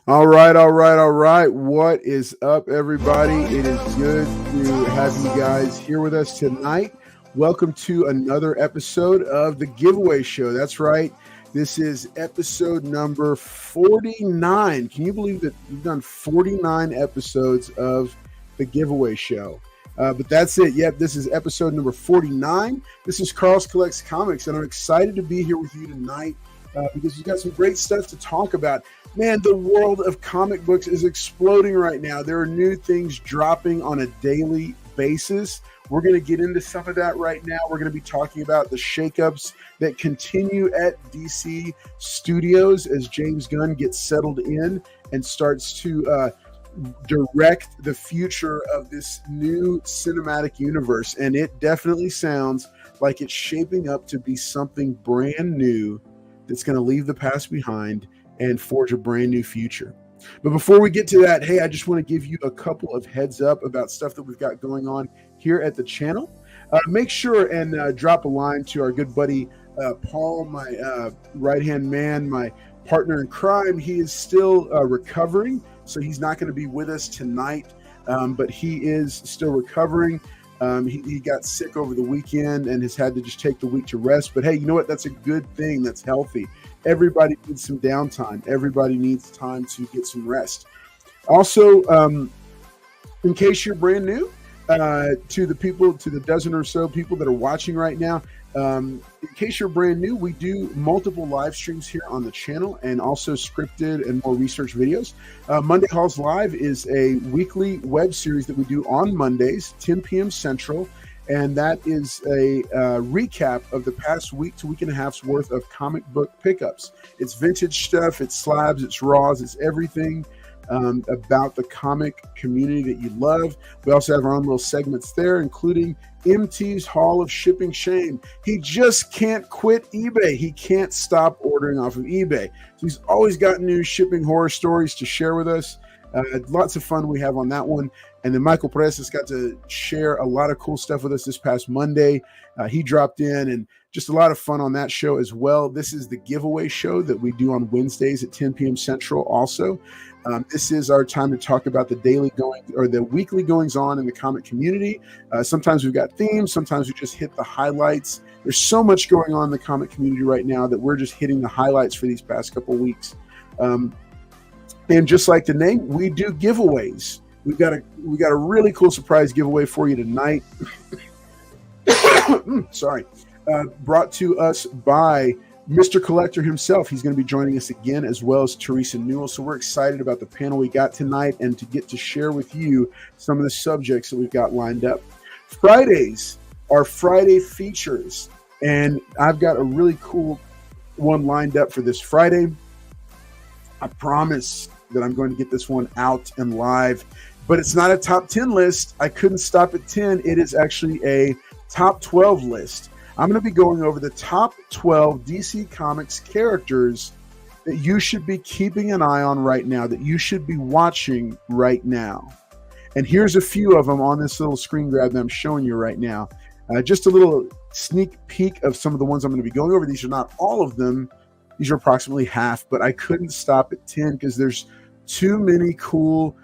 All right, all right, all right. What is up, everybody? It is good to have you guys here with us tonight. Welcome to another episode of The Giveaway Show. That's right. This is episode number 49. Can you believe that we've done 49 episodes of The Giveaway Show? But that's it. Yep, this is episode number 49. This is Carl's Collects Comics, and I'm excited to be here with you tonight because we've got some great stuff to talk about. Man, the world of comic books is exploding right now. There are new things dropping on a daily basis. We're going to get into some of that right now. We're going to be talking about the shakeups that continue at DC Studios as James Gunn gets settled in and starts to direct the future of this new cinematic universe. And it definitely sounds like it's shaping up to be something brand new that's going to leave the past behind and forge a brand new future. But before we get to that, hey, I just want to give you a couple of heads up about stuff that we've got going on here at the channel. Make sure and drop a line to our good buddy Paul, my right-hand man, my partner in crime. He is still recovering, so he's not going to be with us tonight, but he is still recovering. He got sick over the weekend and has had to just take the week to rest. But hey, you know what? That's a good thing. That's healthy. Everybody needs some downtime. Everybody needs time to get some rest. Also, in case you're brand new, to the dozen or so people that are watching right now, in case you're brand new, we do multiple live streams here on the channel and also scripted and more research videos. Monday Halls Live is a weekly web series that we do on Mondays, 10 p.m. Central. And that is a recap of the past week to week and a half's worth of comic book pickups. It's vintage stuff, it's slabs, it's raws, it's everything about the comic community that you love. We also have our own little segments there, including MT's Hall of Shipping Shame. He just can't quit eBay. He can't stop ordering off of eBay. So he's always got new shipping horror stories to share with us. Lots of fun we have on that one. And then Michael Perez has got to share a lot of cool stuff with us this past Monday. He dropped in and just a lot of fun on that show as well. This is the giveaway show that we do on Wednesdays at 10 p.m. Central also. This is our time to talk about the weekly goings on in the comic community. Sometimes we've got themes. Sometimes we just hit the highlights. There's so much going on in the comic community right now that we're just hitting the highlights for these past couple weeks. And just like the name, we do giveaways. We've got a really cool surprise giveaway for you tonight. Sorry. Brought to us by Mr. Collector himself. He's going to be joining us again, as well as Theresa Newell. So we're excited about the panel we got tonight and to get to share with you some of the subjects that we've got lined up. Fridays are Friday features, and I've got a really cool one lined up for this Friday. I promise that I'm going to get this one out and live, but it's not a top 10 list. I couldn't stop at 10. It is actually a top 12 list. I'm going to be going over the top 12 DC Comics characters that you should be keeping an eye on right now, that you should be watching right now. And here's a few of them on this little screen grab that I'm showing you right now. Just a little sneak peek of some of the ones I'm going to be going over. These are not all of them. These are approximately half, but I couldn't stop at 10 because there's too many cool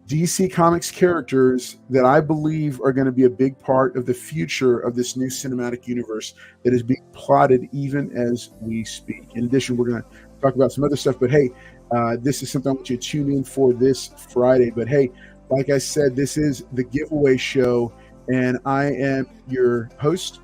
DC Comics characters that I believe are going to be a big part of the future of this new cinematic universe that is being plotted even as we speak. In addition, we're going to talk about some other stuff, but hey, this is something I want you to tune in for this Friday. But hey, like I said, this is the giveaway show, and I am your host,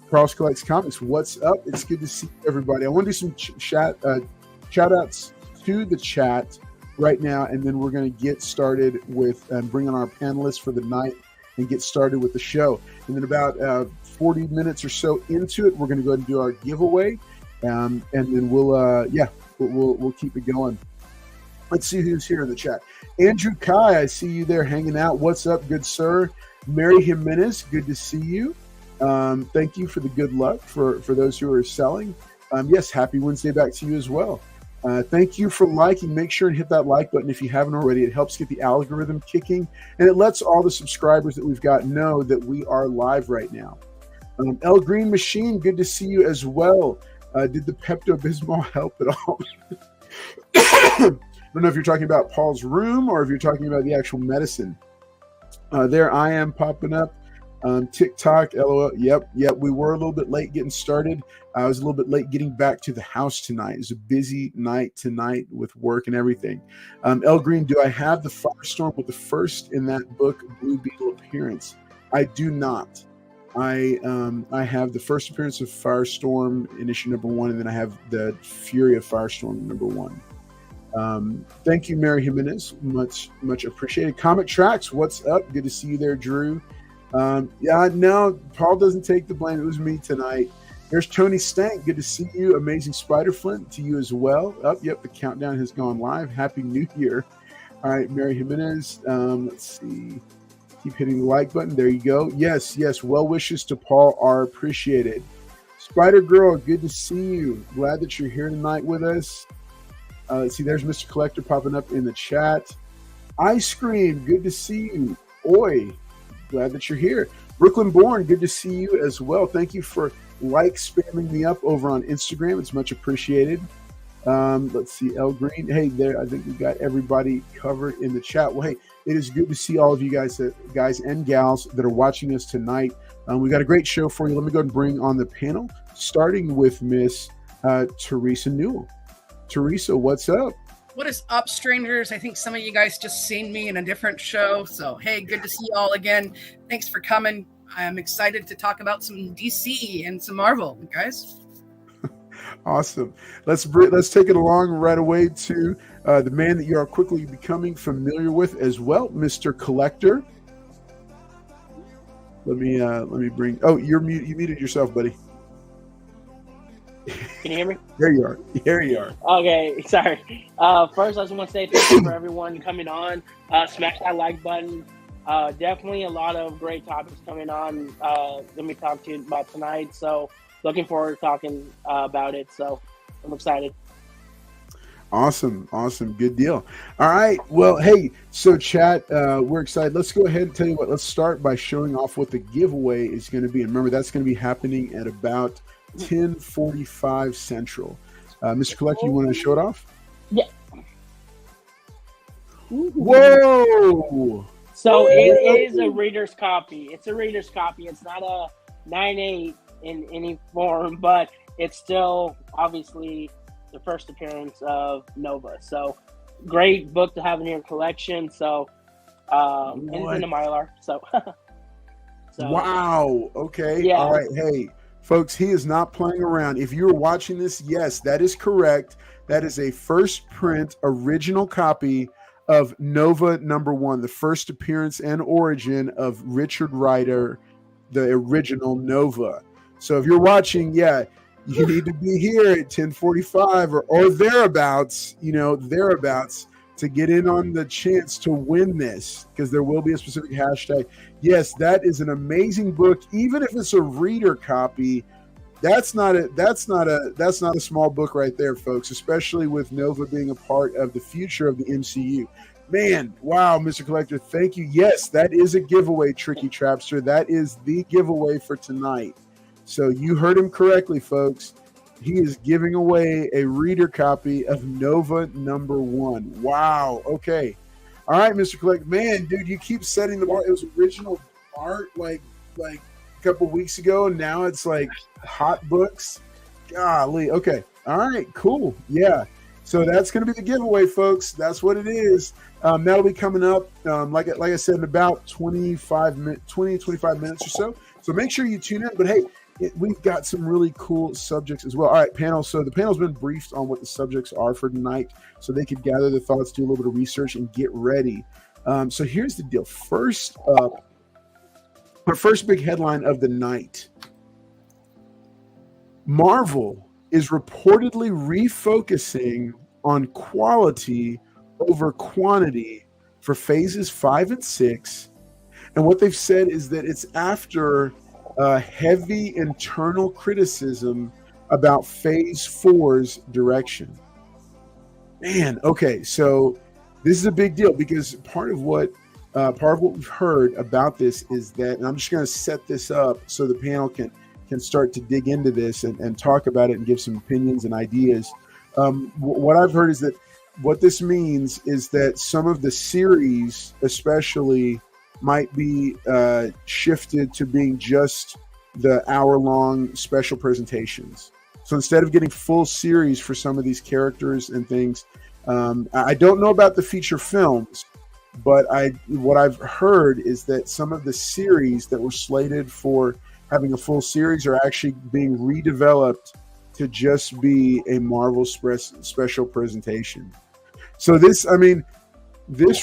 Carl's Collects Comics. What's up? It's good to see everybody. I want to do some shout outs to the chat right now, and then we're going to get started with bring on our panelists for the night and get started with the show. And then about 40 minutes or so into it, we're going to go ahead and do our giveaway, and then we'll keep it going. Let's see who's here in the chat. Andrew Kai, I see you there hanging out. What's up, good sir? Mary Jimenez, good to see you. Thank you for the good luck for those who are selling. Yes, happy Wednesday back to you as well. Thank you for liking. Make sure and hit that like button if you haven't already. It helps get the algorithm kicking, and it lets all the subscribers that we've got know that we are live right now. El Green Machine, good to see you as well. Did the Pepto-Bismol help at all? I don't know if you're talking about Paul's room or if you're talking about the actual medicine. There I am popping up. TikTok, LOL. Yep. We were a little bit late getting started. I was a little bit late getting back to the house tonight. It was a busy night tonight with work and everything. L Green, do I have the Firestorm with the first in that book, Blue Beetle appearance? I do not. I have the first appearance of Firestorm in issue number 1, and then I have the Fury of Firestorm number 1. Thank you, Mary Jimenez. Much appreciated. Comic Tracks, what's up? Good to see you there, Drew. No, Paul doesn't take the blame. It was me tonight. There's Tony Stank. Good to see you. Amazing Spider Flint to you as well. Yep, the countdown has gone live. Happy New Year. All right, Mary Jimenez. Let's see. Keep hitting the like button. There you go. Yes. Well wishes to Paul are appreciated. Spider Girl, good to see you. Glad that you're here tonight with us. Let's see. There's Mr. Collector popping up in the chat. Ice Cream, good to see you. Oi, glad that you're here. Brooklyn Born, good to see you as well. Thank you for spamming me up over on Instagram. It's much appreciated. Let's see, El Green. Hey, there. I think we got everybody covered in the chat. Well, hey, it is good to see all of you guys and gals that are watching us tonight. We got a great show for you. Let me go ahead and bring on the panel, starting with Miss Theresa Newell. Theresa, what's up? What is up, strangers? I think some of you guys just seen me in a different show. So, hey, good to see you all again. Thanks for coming. I'm excited to talk about some DC and some Marvel, guys. Awesome. Let's take it along right away to the man that you are quickly becoming familiar with as well, Mr. Collector. Let me bring. Oh, you're mute. You muted yourself, buddy. Can you hear me? There you are. Okay, sorry. First, I just want to say thank you for everyone coming on. Smash that like button. Definitely a lot of great topics coming on. Let me talk to you about tonight. So looking forward to talking about it. So I'm excited. Awesome. Good deal. All right. Well, hey, so chat, we're excited. Let's go ahead and tell you what. Let's start by showing off what the giveaway is going to be. And remember, that's going to be happening at about 10:45 Central. Mr. Collector, you want to show it off? Yeah. Whoa! So it is a reader's copy. It's a reader's copy. It's not a 9/8 in any form, but it's still obviously the first appearance of Nova. So great book to have in your collection. So and it's in the Mylar. So wow. Okay. Yeah. All right. Hey, folks, he is not playing around. If you're watching this, yes, that is correct. That is a first print original copy of Nova #1, the first appearance and origin of Richard Rider, the original Nova. So if you're watching, yeah, you need to be here at 10:45 or thereabouts, to get in on the chance to win this, because there will be a specific hashtag. Yes, that is an amazing book. Even if it's a reader copy, that's not a small book right there, folks, especially with Nova being a part of the future of the MCU. Man, wow, Mr. Collector, thank you. Yes, that is a giveaway, Tricky Trapster. That is the giveaway for tonight. So you heard him correctly, folks. He is giving away a reader copy of Nova #1. Wow. Okay. All right, Mr. Collector. Man, dude, you keep setting the bar. It was original art like a couple weeks ago, and now it's like hot books. Golly. Okay. All right. Cool. Yeah. So that's going to be the giveaway, folks. That's what it is. That'll be coming up, like I said, in about 25 minutes or so. So make sure you tune in. But hey, we've got some really cool subjects as well. All right, panel. So the panel's been briefed on what the subjects are for tonight, so they could gather their thoughts, do a little bit of research, and get ready. So here's the deal. First up, our first big headline of the night. Marvel is reportedly refocusing on quality over quantity for phases 5 and 6. And what they've said is that it's after heavy internal criticism about phase 4's direction. Man, okay, so this is a big deal, because part of what we've heard about this is that, and I'm just going to set this up so the panel can start to dig into this and talk about it and give some opinions and ideas. What I've heard is that what this means is that some of the series, especially, might be shifted to being just the hour-long special presentations. So instead of getting full series for some of these characters and things, I don't know about the feature films, but what I've heard is that some of the series that were slated for having a full series are actually being redeveloped to just be a Marvel special presentation. So this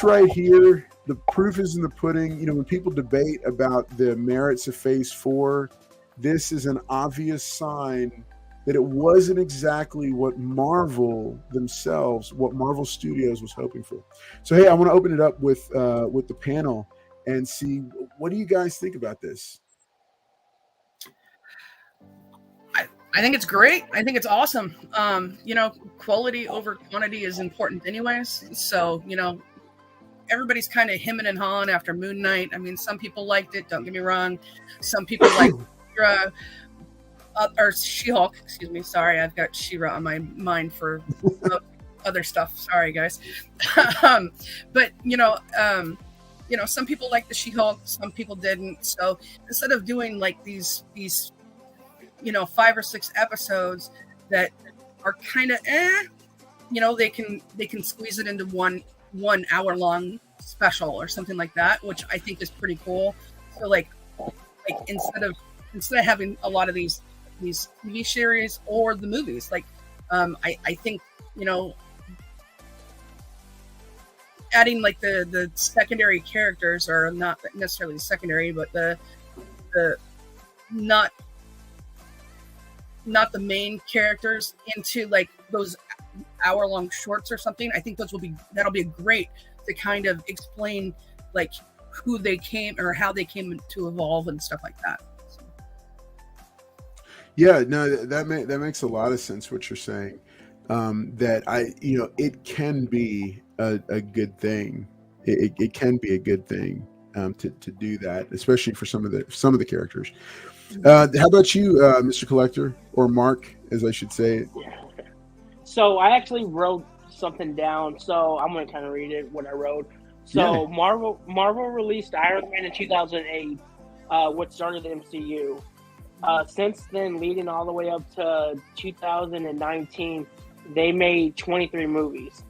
right here, the proof is in the pudding. You know, when people debate about the merits of Phase 4, this is an obvious sign that it wasn't exactly what Marvel Studios was hoping for. So, hey, I want to open it up with the panel and see, what do you guys think about this? I think it's great. I think it's awesome. You know, quality over quantity is important anyways. So, you know, everybody's kind of hemming and hawing after Moon Knight. I mean, some people liked it, don't get me wrong. Some people like or She-Hulk, excuse me. Sorry, I've got She-Ra on my mind for other stuff. Sorry, guys. But, you know, some people like the She-Hulk, some people didn't. So instead of doing like these 5 or 6 episodes that are kind of they can squeeze it into one hour long special or something like that, which I think is pretty cool. So like instead of having a lot of these TV series or the movies, like I think, you know, adding like the secondary characters, or not necessarily secondary, but the not the main characters into like those hour-long shorts or something. I think that'll be great to kind of explain like who they came or how they came to evolve and stuff like that. So. Yeah, no, that makes a lot of sense what you're saying. That it can be a good thing. It can be a good thing to do that, especially for some of the characters. How about you, Mr. Collector, or Mark, as I should say? So I actually wrote something down, so I'm going to kind of read it, what I wrote. So yeah. Marvel released Iron Man in 2008, which started the MCU. Since then, leading all the way up to 2019, they made 23 movies.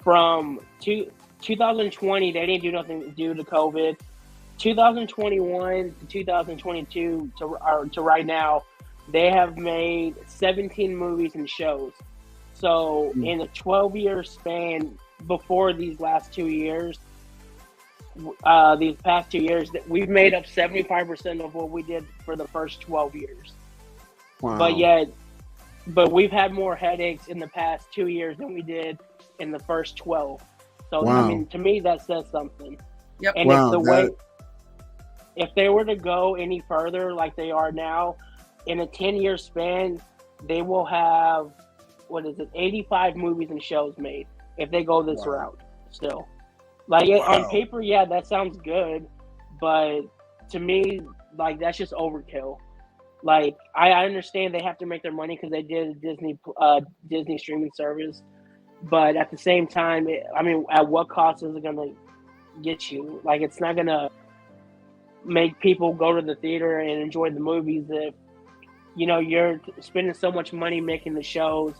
From 2020, they didn't do nothing due to COVID. 2021 to 2022 to right now, they have made 17 movies and shows. So in a 12-year span before these last 2 years, these past 2 years, that we've made up 75% of what we did for the first 12 years. Wow. But we've had more headaches in the past 2 years than we did in the first 12. So wow. I mean, to me, that says something. Yep. And wow, if they were to go any further like they are now, in a 10-year span, they will have 85 movies and shows made if they go this route still. Like on paper, yeah, that sounds good, but to me, like, that's just overkill. Like, I understand they have to make their money because they did a Disney streaming service, but at the same time, at what cost is it going to get you? Like, it's not going to make people go to the theater and enjoy the movies if, you know, you're spending so much money making the shows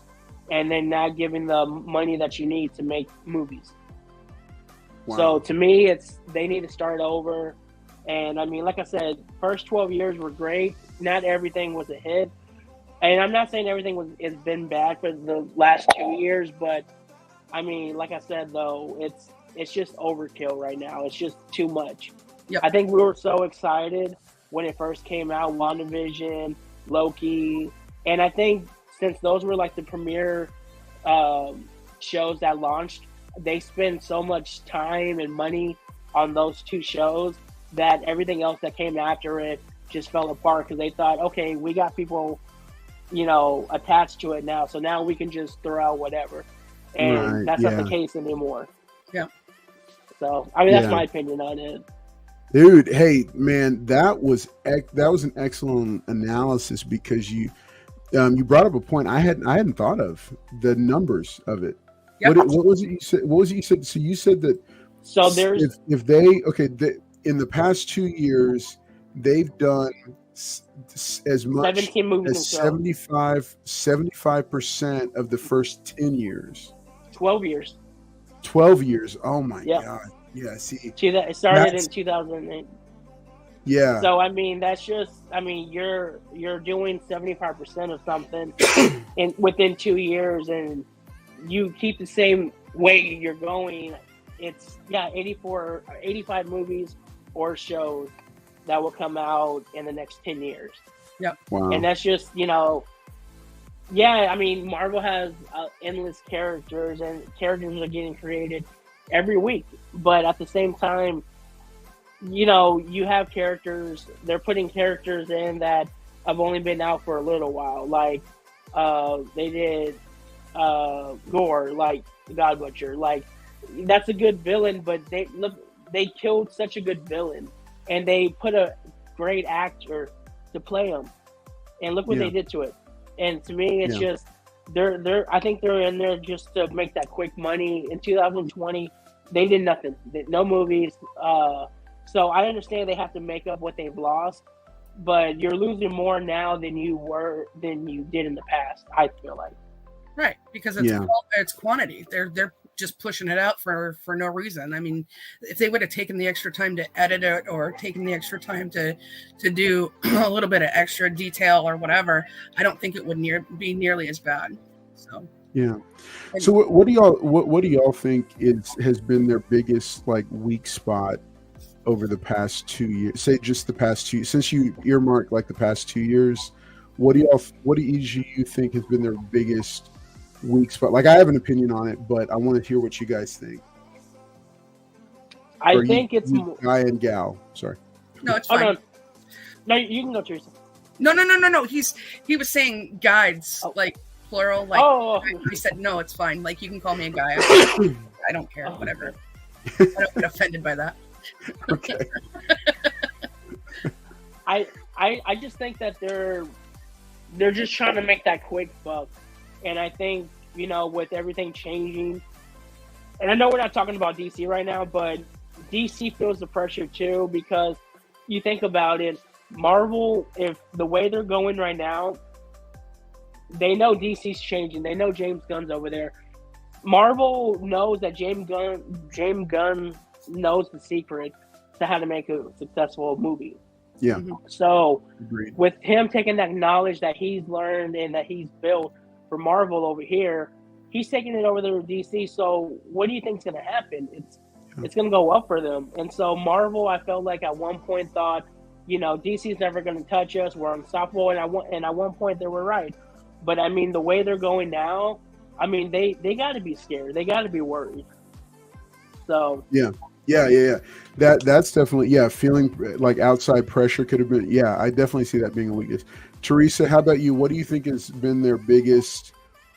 and then not giving the money that you need to make movies. Wow. So to me, they need to start over. And I mean, like I said, first 12 years were great. Not everything was a hit. And I'm not saying everything has been bad for the last 2 years, but I mean, like I said, though, it's just overkill right now. It's just too much. Yep. I think we were so excited when it first came out, WandaVision, Loki. And I think since those were like the premier shows that launched, they spend so much time and money on those 2 shows that everything else that came after it just fell apart because they thought, okay, we got people, you know, attached to it now, so now we can just throw out whatever. And that's not the case anymore. Yeah. So, I mean, that's my opinion on it. Dude, hey, man, that was an excellent analysis because You brought up a point I hadn't thought of, the numbers of it. Yep. What was it you said? What was it you said? So you said that So there's if they in the past 2 years they've done as much 17 movies as and shows. 75% of the first 10 years. 12 years. 12 years. Oh my Yep. God. Yeah. See, It started That's- in 2008. yeah. So I mean, that's just. I mean, you're doing 75% of something within 2 years, and you keep the same way you're going. It's 85 movies or shows that will come out in the next 10 years. Wow. And that's just, I mean, Marvel has endless characters, and characters are getting created every week. But at the same time, you have characters, they're putting characters in that have only been out for a little while. Like, they did Gore, like God Butcher. Like, that's a good villain, but they killed such a good villain, and they put a great actor to play him, and look what they did to it. And to me, it's just I think they're in there just to make that quick money. In 2020, they did nothing, no movies. So I understand they have to make up what they've lost, but you're losing more now than you did in the past. I feel like. Right, because it's quantity. They're just pushing it out for no reason. I mean, if they would have taken the extra time to edit it, or taken the extra time to do a little bit of extra detail or whatever, I don't think it would be nearly as bad. So yeah. So what do y'all think has been their biggest like weak spot over the past 2 years? Say just the past 2 years, since you earmarked like the past 2 years. What do you think has been their biggest weak spot? Like, I have an opinion on it, but I want to hear what you guys think. I think it's guy and gal. Sorry. No, it's fine. No, you can go, Theresa. No. He was saying guides, like plural. Like, I said, no, it's fine. Like, you can call me a guy. I don't care. Whatever. I don't get offended by that. Okay. I just think that they're just trying to make that quick buck. And I think, with everything changing, and I know we're not talking about DC right now, but DC feels the pressure too, because you think about it, Marvel, if the way they're going right now, they know DC's changing. They know James Gunn's over there. Marvel knows that James Gunn knows the secret to how to make a successful movie. Yeah. So Agreed. With him taking that knowledge that he's learned and that he's built for Marvel over here, he's taking it over there to DC. So what do you think is going to happen? It's going to go up for them. And so Marvel, I felt like at one point thought, DC's never going to touch us. We're unstoppable. And at one point they were right. But I mean, the way they're going now, I mean, they got to be scared. They got to be worried. So yeah. That's definitely feeling like outside pressure could have been. Yeah, I definitely see that being a weakness. Theresa, how about you? What do you think has been their biggest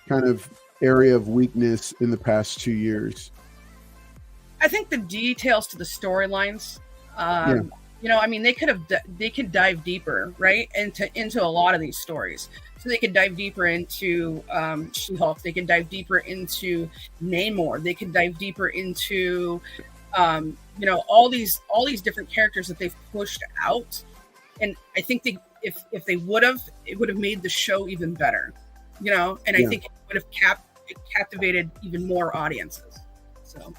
kind of area of weakness in the past 2 years? I think the details to the storylines. I mean, they could dive deeper, right, into a lot of these stories. So they could dive deeper into She-Hulk. They could dive deeper into Namor. They could dive deeper into all these different characters that they've pushed out. And I think if they would have, it would have made the show even better. And I think it would have captivated even more audiences. So.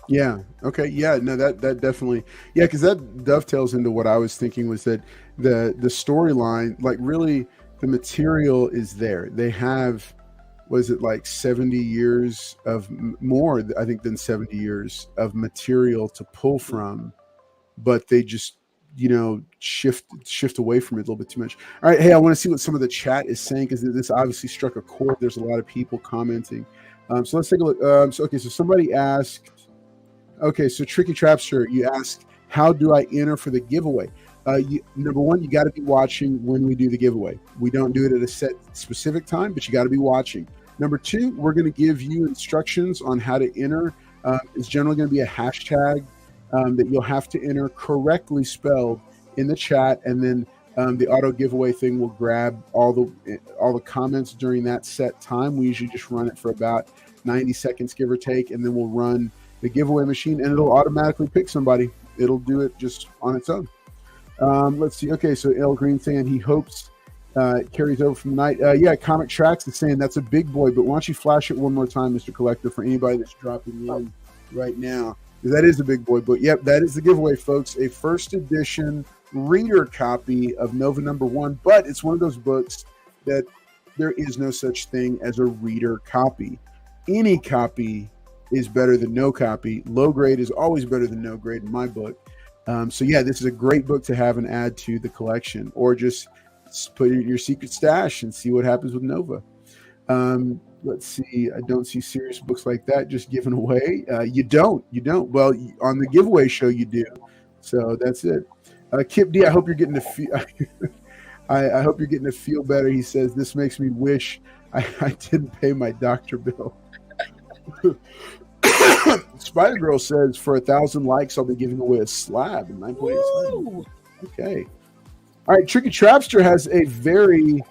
Yeah. Okay. Yeah. No, that definitely. Yeah, because that dovetails into what I was thinking, was that the storyline, like, really, the material is there. They have, was it like 70 years of more, I think, than 70 years of material to pull from, but they just, shift away from it a little bit too much. All right. Hey, I want to see what some of the chat is saying, because this obviously struck a chord. There's a lot of people commenting. So let's take a look. So somebody asked, okay, so Tricky Trapster, you asked, how do I enter for the giveaway? Number one, you got to be watching when we do the giveaway. We don't do it at a set specific time, but you got to be watching. Number two, we're going to give you instructions on how to enter. It's generally going to be a hashtag that you'll have to enter correctly spelled in the chat, and then The auto giveaway thing will grab all the comments during that set time. We usually just run it for about 90 seconds, give or take, and then we'll run the giveaway machine, and it'll automatically pick somebody. It'll do it just on its own. Let's see. Okay, so El Green saying he hopes it carries over from the night. Yeah, Comic Tracks is saying that's a big boy, but why don't you flash it one more time, Mr. Collector, for anybody that's dropping in right now? Because that is a big boy. But yep, that is the giveaway, folks. A first edition reader copy of Nova #1, but it's one of those books that there is no such thing as a reader copy. Any copy is better than no copy. Low grade is always better than no grade in my book. So yeah, this is a great book to have and add to the collection, or just put it in your secret stash and see what happens with Nova. Let's see. I don't see serious books like that just given away. You don't. Well, on the giveaway show, you do. So that's it. Kip D, I hope you're getting to feel. I hope you're getting to feel better. He says this makes me wish I didn't pay my doctor bill. Spider Girl says for 1,000 likes, I'll be giving away a slab in 9.8. Okay. All right. Tricky Trapster has a very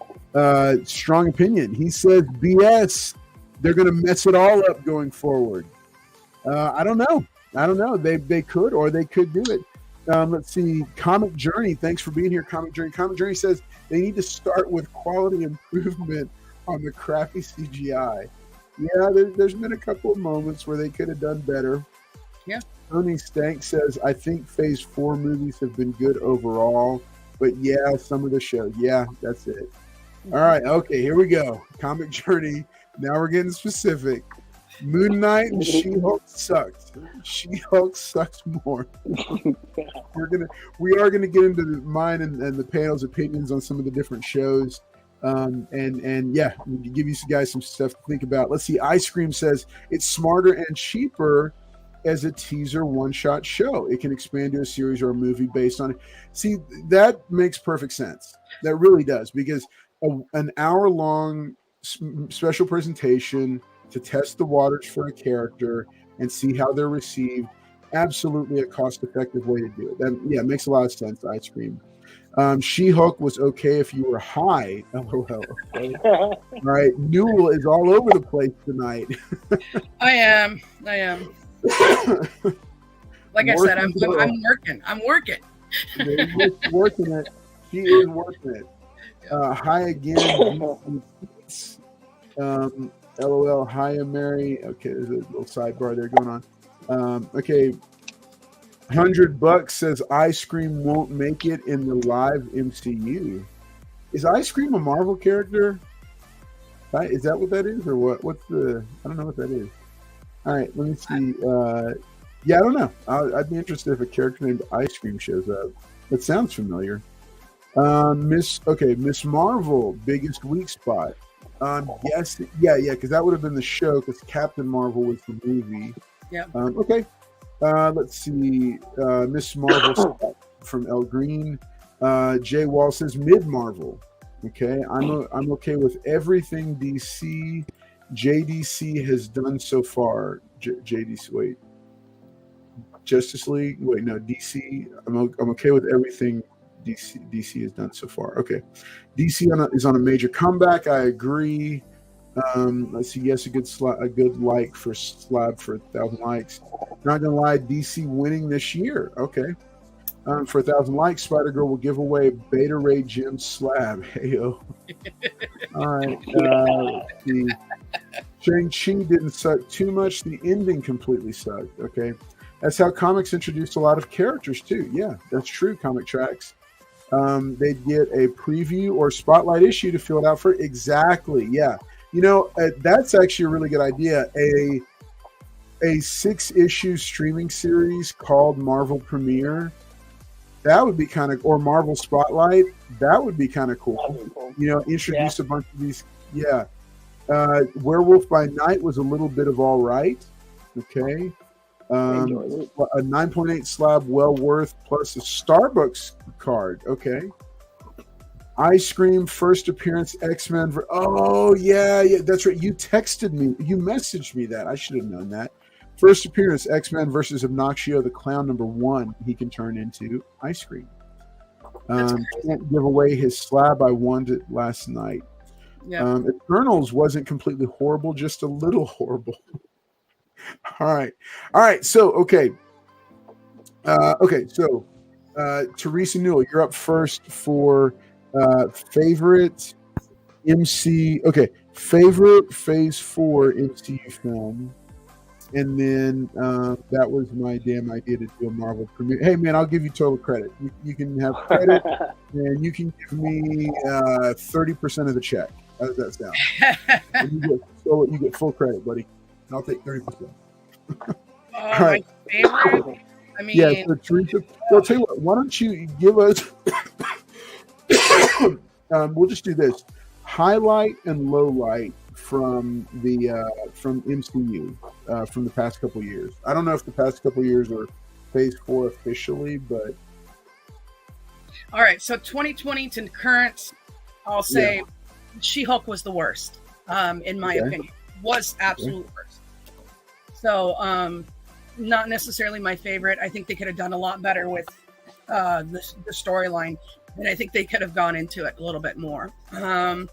strong opinion. He says BS. They're going to mess it all up going forward. I don't know. They could, or they could do it. Let's see. Comic Journey. Thanks for being here, Comic Journey. Comic Journey says they need to start with quality improvement on the crappy CGI. Yeah, there's been a couple of moments where they could have done better. Yeah. Tony Stank says, I think Phase 4 movies have been good overall, but yeah, some of the shows. Yeah, that's it. All right. Okay, here we go. Comic Journey. Now we're getting specific. Moon Knight and She-Hulk sucked. She-Hulk sucks more. We are gonna get into mine and the panel's opinions on some of the different shows. And yeah, give you guys some stuff to think about. Let's see. Ice Cream says it's smarter and cheaper as a teaser one-shot show. It can expand to a series or a movie based on it. See, that makes perfect sense. That really does, because an hour-long special presentation to test the waters for a character and see how they're received, absolutely a cost-effective way to do it. That, yeah, it makes a lot of sense, Ice Cream. She-Hulk was okay if you were high. LOL. Okay. All right. Newell is all over the place tonight. I am. Like I said, I'm working. I'm working. Working it. She is working it. Hi again. LOL. Hiya, Mary. Okay, there's a little sidebar there going on. Okay. $100 says Ice Cream won't make it in the live MCU. Is Ice Cream a Marvel character? Is that what that is, or what? What's the? I don't know what that is. All right, let me see. Yeah, I don't know. I'd be interested if a character named Ice Cream shows up. That sounds familiar. Miss Marvel, biggest weak spot. Yes, yeah, because that would have been the show, because Captain Marvel was the movie. Yeah. Okay. Let's see. Miss Marvel from El Green. Jay Wall says mid Marvel. Okay, I'm okay with everything JDC has done so far. JDC, wait. Justice League. Wait, no, DC. I'm okay with everything DC has done so far. Okay, DC is on a major comeback. I agree. Let's see. Yes, a good like for slab for 1,000 likes. Not gonna lie, DC winning this year. Okay. For 1,000 likes, Spider Girl will give away Beta Ray Jim slab. Heyo. All right. Let's see. Shang-Chi didn't suck too much. The ending completely sucked. Okay. That's how comics introduced a lot of characters too. Yeah, that's true. Comic Tracks. They'd get a preview or spotlight issue to fill it out for. Exactly. Yeah. That's actually a really good idea. A 6-issue streaming series called Marvel Premiere. That would be kind of, or Marvel Spotlight. That would be kind of cool. Introduce a bunch of these. Yeah. Werewolf by Night was a little bit of all right. Okay. A 9.8 slab, well worth, plus a Starbucks card. Okay. Ice Cream first appearance X-Men. Oh yeah, that's right. You texted me. You messaged me that. I should have known that. First appearance X-Men versus Obnoxio the Clown #1. He can turn into Ice Cream. That's crazy. Can't give away his slab. I won it last night. Yeah. Eternals wasn't completely horrible, just a little horrible. All right. So okay. So Theresa Newell, you're up first for favorite MC. Okay, favorite Phase 4 MCU film, and then that was my damn idea to do a Marvel premiere. Hey man, I'll give you total credit. You can have credit, and you can give me 30% of the check. How does that sound? And you get full credit, buddy. And I'll take 30%. All right. My favorite. I mean, Yeah, so Theresa, well, I'll tell you what, why don't you give us, we'll just do this, highlight and low light from the from MCU from the past couple years. I don't know if the past couple years are Phase 4 officially, but. all right, so 2020 to current, I'll say She-Hulk was the worst, in my opinion. Was absolute worst. So, not necessarily my favorite. I think they could have done a lot better with the storyline, and I think they could have gone into it a little bit more. And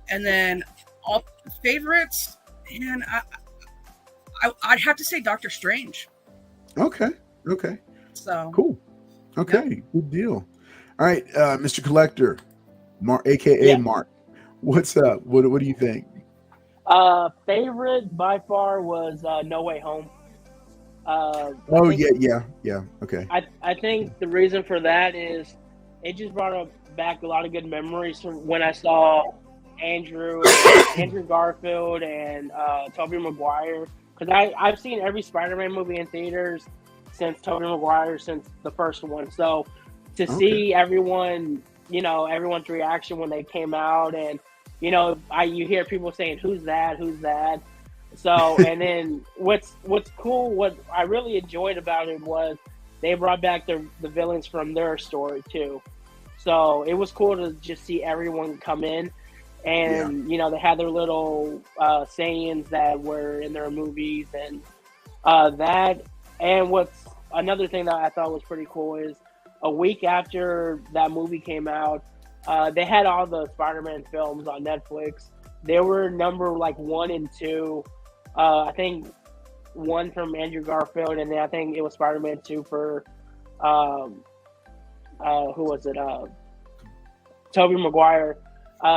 then all favorites, and I'd have to say Doctor Strange. Okay. So Cool. Okay. Good deal. All right, Mr. Collector, aka Mark. What's up? What do you think? Favorite by far was No Way Home. Yeah. Okay. I think the reason for that is it just brought back a lot of good memories from when I saw Andrew Garfield and Tobey Maguire, because I've seen every Spider-Man movie in theaters since Tobey Maguire, since the first one. So to see everyone's reaction when they came out, and you hear people saying, who's that? So, and then what's cool, what I really enjoyed about it was they brought back the villains from their story too. So it was cool to just see everyone come in, and they had their little sayings that were in their movies, and that. And what's another thing that I thought was pretty cool is a week after that movie came out, they had all the Spider-Man films on Netflix. They were number 1 and 2. I think one from Andrew Garfield, and then I think it was Spider-Man 2 for who was it? Tobey Maguire.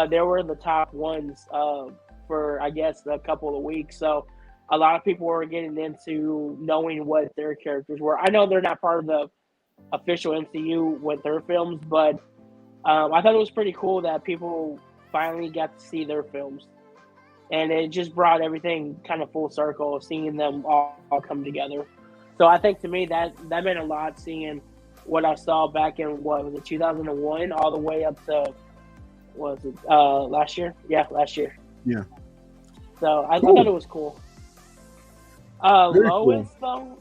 They were the top ones for, I guess, a couple of weeks. So a lot of people were getting into knowing what their characters were. I know they're not part of the official MCU with their films, but I thought it was pretty cool that people finally got to see their films. And it just brought everything kind of full circle, seeing them all come together. So I think to me that meant a lot, seeing what I saw back in, 2001, all the way up to, last year? Yeah, last year. Yeah. So I thought it was cool. Lois, though?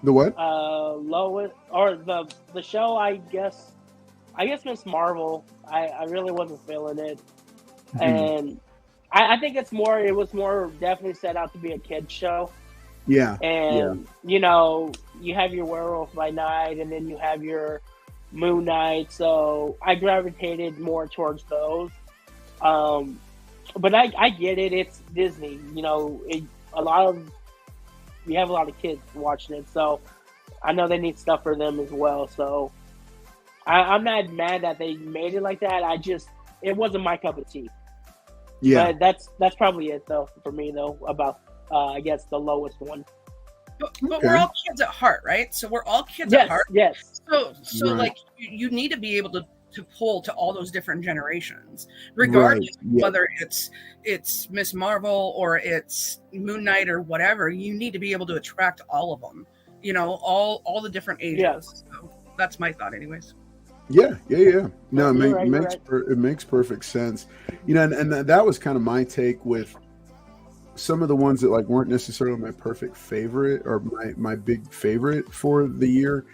The what? Lois, or the show, I guess Miss Marvel, I really wasn't feeling it. Mm-hmm. And I think it was more definitely set out to be a kid's show. Yeah. And, you have your Werewolf by Night, and then you have your Moon Knight. So I gravitated more towards those. But I get it. It's Disney. You have a lot of kids watching it. So I know they need stuff for them as well. So I'm not mad that they made it like that. It wasn't my cup of tea. Yeah, but that's probably it though for me though about I guess the lowest one. But we're all kids at heart, right? So we're all kids at heart. Yes. So right. You need to be able to pull to all those different generations, regardless of whether it's Miss Marvel or it's Moon Knight or whatever. You need to be able to attract all of them. All the different ages. Yes. So that's my thought, anyways. Yeah. No, it makes perfect sense. And that was kind of my take with some of the ones that weren't necessarily my perfect favorite or my big favorite for the year.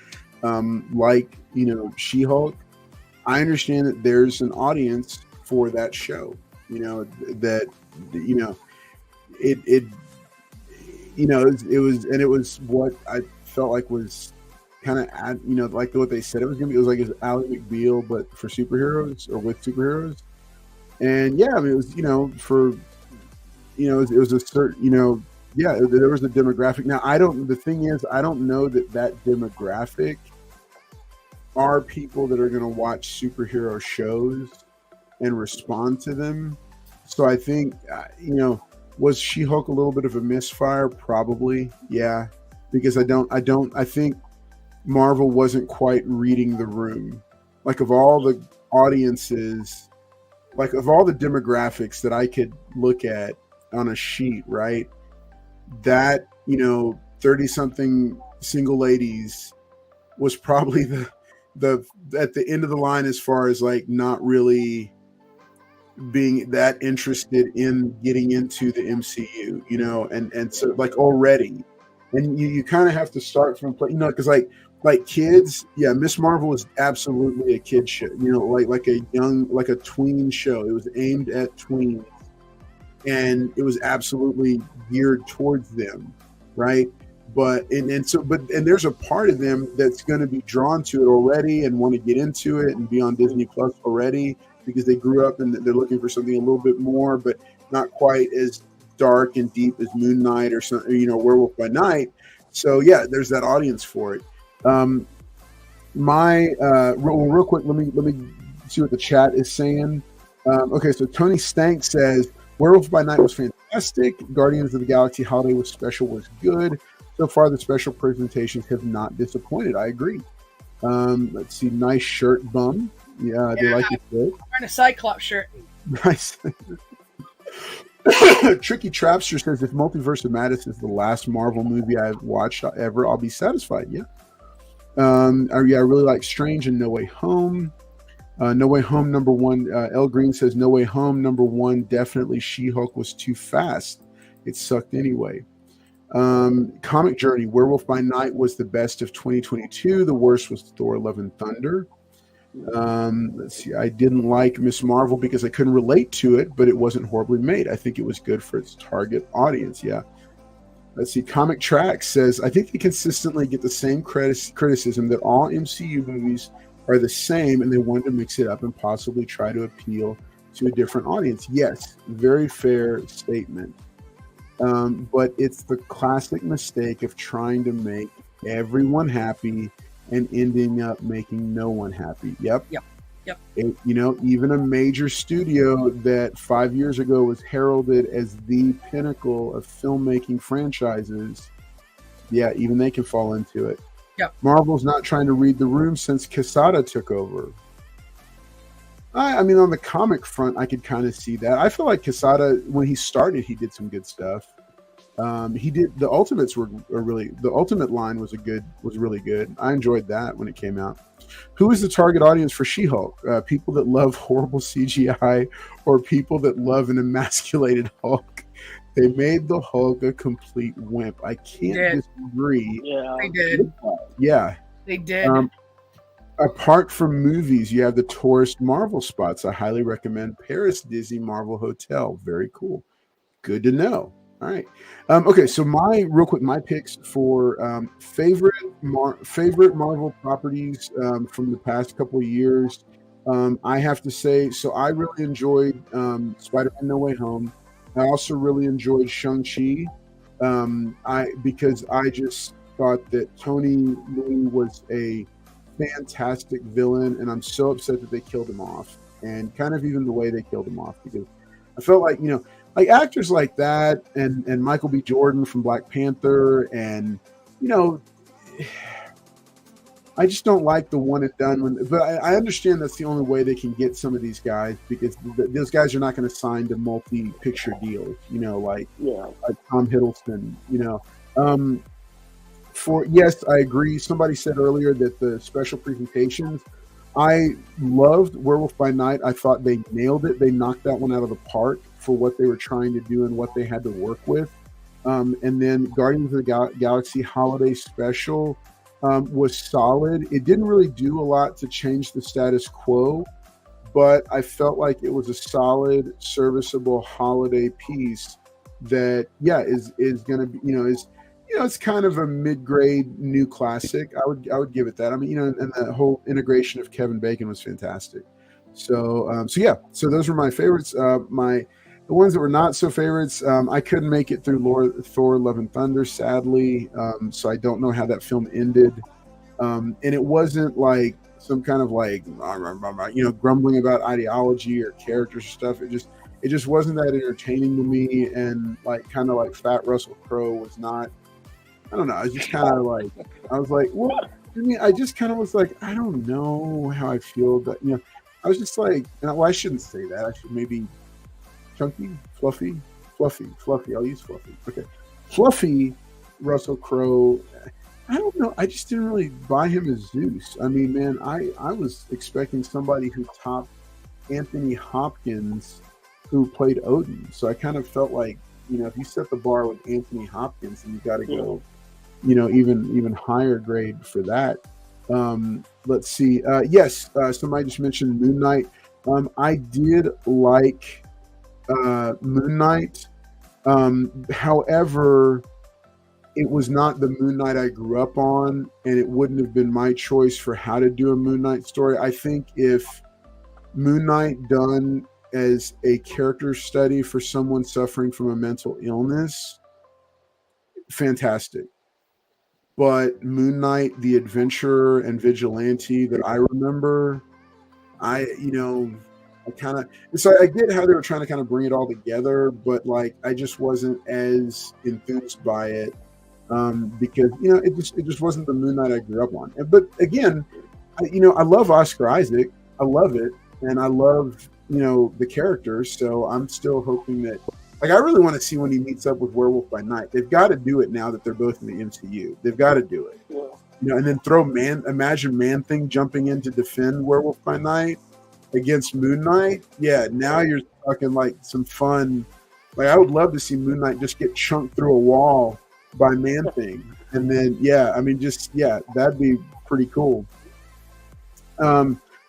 She-Hulk. I understand that there's an audience for that show. It was what I felt like was kind of, like what they said it was going to be. It was like his Ally McBeal, but for superheroes or with superheroes. And yeah, I mean, it was, it was a certain, yeah, there was a demographic. Now, the thing is, I don't know that demographic are people that are going to watch superhero shows and respond to them. So I think, was She-Hulk a little bit of a misfire? Probably, yeah, because I think Marvel wasn't quite reading the room. Like, of all the audiences, like of all the demographics that I could look at on a sheet, right? That, 30-something single ladies was probably the at the end of the line as far as like not really being that interested in getting into the MCU, and so like already, and you kind of have to start from, because like kids, yeah, Miss Marvel was absolutely a kid show, like a tween show. It was aimed at tweens, and it was absolutely geared towards them, right? But there's a part of them that's going to be drawn to it already and want to get into it and be on Disney Plus already because they grew up and they're looking for something a little bit more, but not quite as dark and deep as Moon Knight or something, Werewolf by Night. So yeah, there's that audience for it. Real quick, let me see what the chat is saying. Okay, so Tony Stank says Werewolf by Night was fantastic. Guardians of the Galaxy Holiday was special, was good. So far, the special presentations have not disappointed. I agree. Let's see, nice shirt, Bum. Yeah, they like it. Wearing a Cyclops shirt. Nice. Tricky Trapster says, if Multiverse of Madness is the last Marvel movie I've watched ever, I'll be satisfied. Yeah. I really like Strange and No Way Home. No Way Home number one. L Green says No Way Home number one. Definitely She-Hulk was too fast. It sucked anyway. Comic Journey, Werewolf by Night was the best of 2022. The worst was Thor: Love and Thunder. Let's see. I didn't like Miss Marvel because I couldn't relate to it, but it wasn't horribly made. I think it was good for its target audience. Yeah. Let's see. Comic Track says, I think they consistently get the same criticism that all MCU movies are the same and they wanted to mix it up and possibly try to appeal to a different audience. Yes, very fair statement. But it's the classic mistake of trying to make everyone happy and ending up making no one happy. Yep. Even a major studio that 5 years ago was heralded as the pinnacle of filmmaking franchises, yeah, even they can fall into it. Yep. Marvel's not trying to read the room since Quesada took over. I mean, on the comic front, I could kind of see that. I feel like Quesada, when he started, he did some good stuff. The Ultimates the Ultimate line was really good. I enjoyed that when it came out. Who is the target audience for She-Hulk? People that love horrible CGI or people that love an emasculated Hulk? They made the Hulk a complete wimp. I can't disagree. Yeah, they did. Yeah, they did. Apart from movies, you have the tourist Marvel spots. I highly recommend Paris Disney Marvel Hotel. Very cool. Good to know. All right. Okay, so my picks for favorite Marvel properties from the past couple of years. I have to say, so I really enjoyed Spider-Man No Way Home. I also really enjoyed Shang-Chi because I just thought that Tony Lee was a fantastic villain, and I'm so upset that they killed him off, and kind of even the way they killed him off, because I felt like, like actors like that and Michael B. Jordan from Black Panther, and I just don't like the one and done. But I understand that's the only way they can get some of these guys, because those guys are not going to sign to multi-picture deals, like Tom Hiddleston, yes, I agree. Somebody said earlier that the special presentations, I loved Werewolf by Night. I thought they nailed it. They knocked that one out of the park for what they were trying to do and what they had to work with. And then Guardians of the Galaxy Holiday Special was solid. It didn't really do a lot to change the status quo, but I felt like it was a solid, serviceable holiday piece that, is going to be, it's kind of a mid-grade new classic. I would give it that. I mean, and the whole integration of Kevin Bacon was fantastic. So so those were my favorites. The ones that were not so favorites, I couldn't make it through Thor: Love and Thunder, sadly. So I don't know how that film ended. And it wasn't like some kind of like grumbling about ideology or characters or stuff. It just wasn't that entertaining to me, and like kind of like Fat Russell Crowe was not. I don't know. I was just kind of like, I was like, what? I mean, I just kind of was like, I don't know how I feel, but I was just like, well, I shouldn't say that. I should maybe chunky, fluffy. I'll use fluffy. Okay, fluffy Russell Crowe. I don't know. I just didn't really buy him as Zeus. I mean, man, I was expecting somebody who topped Anthony Hopkins, who played Odin. So I kind of felt like, if you set the bar with Anthony Hopkins, then you got to go, even higher grade for that. Let's see. Yes, somebody just mentioned Moon Knight. I did like Moon Knight. However, it was not the Moon Knight I grew up on, and it wouldn't have been my choice for how to do a Moon Knight story. I think if Moon Knight done as a character study for someone suffering from a mental illness, fantastic. But Moon Knight, the adventurer and vigilante that I remember, I get how they were trying to kind of bring it all together, but like I just wasn't as enthused by it because it just wasn't the Moon Knight I grew up on. But again, I love Oscar Isaac, I love it, and I love the characters. So I'm still hoping that, like, I really want to see when he meets up with Werewolf by Night. They've got to do it now that they're both in the MCU. They've got to do it. Yeah. And then imagine Man-Thing jumping in to defend Werewolf by Night against Moon Knight. Yeah, now you're talking like some fun. Like, I would love to see Moon Knight just get chunked through a wall by Man-Thing. And then, that'd be pretty cool.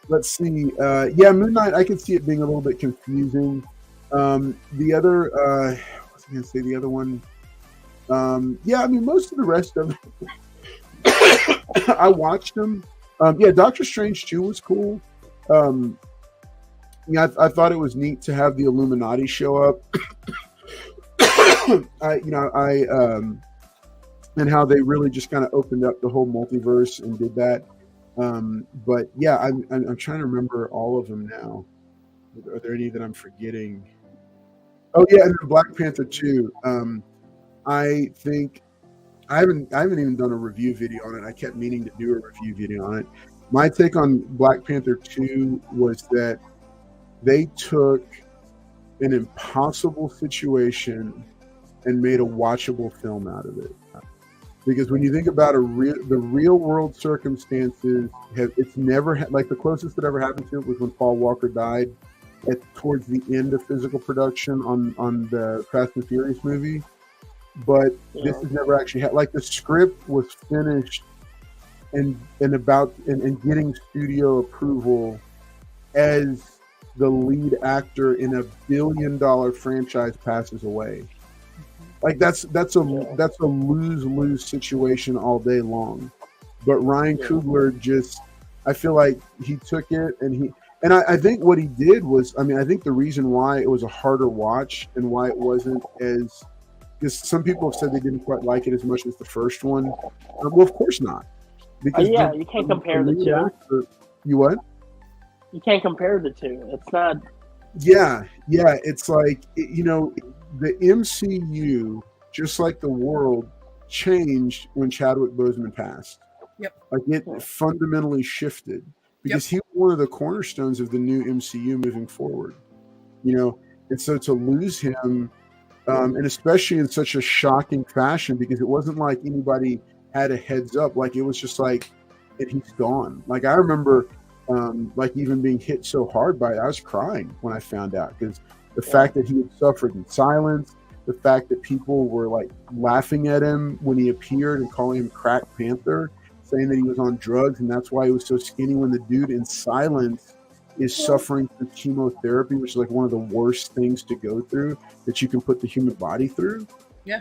Let's see. Moon Knight, I can see it being a little bit confusing. The other, what was I going to say? The other one. Most of the rest of it, I watched them. Doctor Strange 2 was cool. I thought it was neat to have the Illuminati show up. And how they really just kind of opened up the whole multiverse and did that. I'm trying to remember all of them now. Are there any that I'm forgetting? Oh yeah, and Black Panther 2. I think I haven't even done a review video on it. I kept meaning to do a review video on it. My take on Black Panther 2 was that they took an impossible situation and made a watchable film out of it. Because when you think about the real world circumstances, it's never like the closest that ever happened to it was when Paul Walker died towards the end of physical production on the Fast and Furious movie. But this has never actually had, like, the script was finished and getting studio approval as the lead actor in a $1 billion franchise passes away. Like that's a lose-lose situation all day long. But Ryan Coogler I feel like he took it and I think what he did was, I think the reason why it was a harder watch and why it wasn't as, because some people have said they didn't quite like it as much as the first one. Well, of course not. Because you can't compare the two. You what? You can't compare the two. It's not. Yeah. It's like, the MCU, just like the world, changed when Chadwick Boseman passed. Yep. Like it fundamentally shifted because he was one of the cornerstones of the new MCU moving forward. And so to lose him, and especially in such a shocking fashion, because it wasn't like anybody had a heads up. Like it was just like, and he's gone. Like I remember, like even being hit so hard by it, I was crying when I found out, because the fact that he had suffered in silence, the fact that people were like laughing at him when he appeared and calling him Crack Panther, saying that he was on drugs and that's why he was so skinny, when the dude in silence is suffering from chemotherapy, which is like one of the worst things to go through that you can put the human body through. Yeah.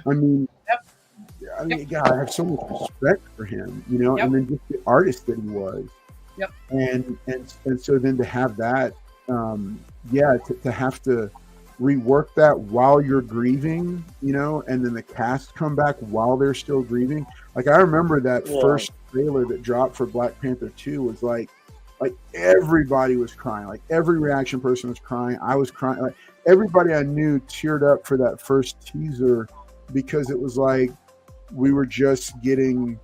I mean, God, I have so much respect for him, you know, Yep. and then just the artist that he was. Yep. And so then to have that, to have to rework that while you're grieving, you know, and then the cast come back while they're still grieving. Like I remember that first trailer that dropped for Black Panther 2 was like everybody was crying. Like every reaction person was crying. I was crying. Like everybody I knew teared up for that first teaser because it was like we were just getting.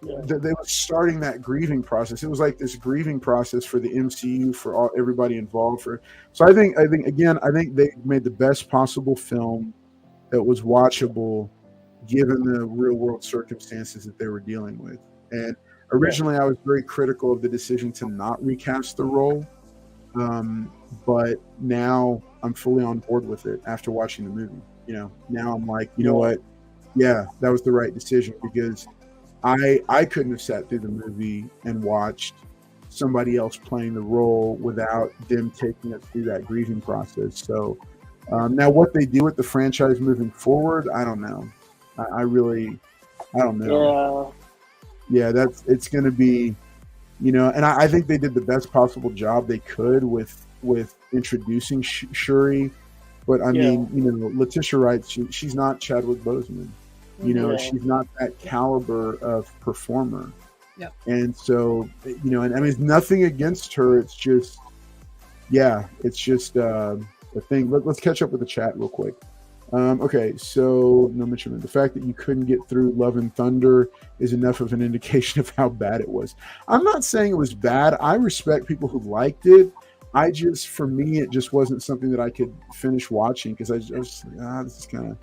They were starting that grieving process. It was like this grieving process for the MCU for everybody involved. So I think they made the best possible film that was watchable given the real world circumstances that they were dealing with. And originally, I was very critical of the decision to not recast the role, but now I'm fully on board with it after watching the movie. You know, now I'm like, you know what? Yeah, that was the right decision because I couldn't have sat through the movie and watched somebody else playing the role without them taking us through that grieving process. So now what they do with the franchise moving forward, I don't know. I don't know. Yeah, it's going to be, you know, and I think they did the best possible job they could with introducing Shuri. But I mean, you know, Letitia Wright, she's not Chadwick Boseman. You know, she's not that caliber of performer. Yep. And so, you know, and I mean, it's nothing against her. It's just, a thing. Let's catch up with the chat real quick. Okay, so no mention the fact that you couldn't get through Love and Thunder is enough of an indication of how bad it was. I'm not saying it was bad. I respect people who liked it. For me, it just wasn't something that I could finish watching because I was like, this is kind of,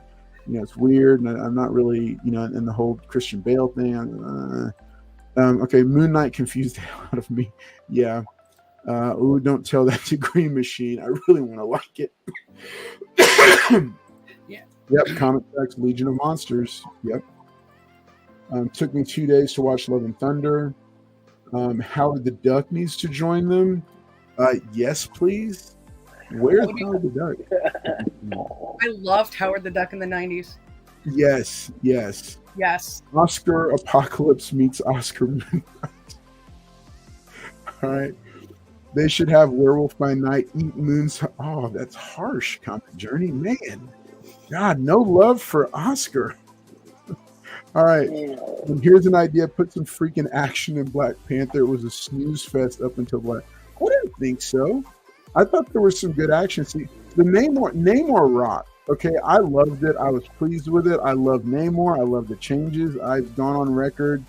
you know, it's weird, and I'm not really, you know, and the whole Christian Bale thing. Okay, Moon Knight confused the hell out of me. Yeah. Don't tell that to Green Machine. I really want to like it. Yeah. Yep. Comic Tracks, Legion of Monsters. Yep. Took me 2 days to watch Love and Thunder. Howard the Duck needs to join them. Yes, please. Where's Howard the Duck? I loved Howard the Duck in the 90s. Yes. Oscar Apocalypse meets Oscar Moon. All right. They should have Werewolf by Night eat moons. Oh, that's harsh, Comic Journey. Man. God, no love for Oscar. All right. And here's an idea. Put some freaking action in Black Panther. It was a snooze fest up until Black. I didn't think so. I thought there was some good action. See, the Namor rock. Okay, I loved it. I was pleased with it. I love Namor. I love the changes. I've gone on record,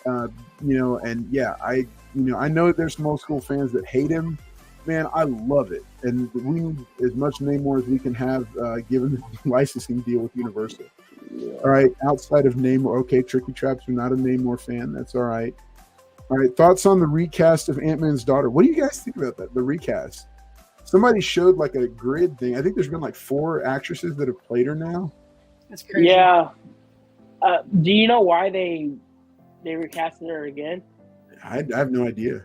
you know, and yeah, I know there's some old school fans that hate him. Man, I love it, and we need as much Namor as we can have, given the licensing deal with Universal. All right, outside of Namor, okay, Tricky Traps, you're not a Namor fan. That's all right. All right, thoughts on the recast of Ant-Man's daughter? What do you guys think about that? The recast. Somebody showed like a grid thing. I think there's been like 4 actresses that have played her now. That's crazy. Yeah. Do you know why they recasted her again? I have no idea.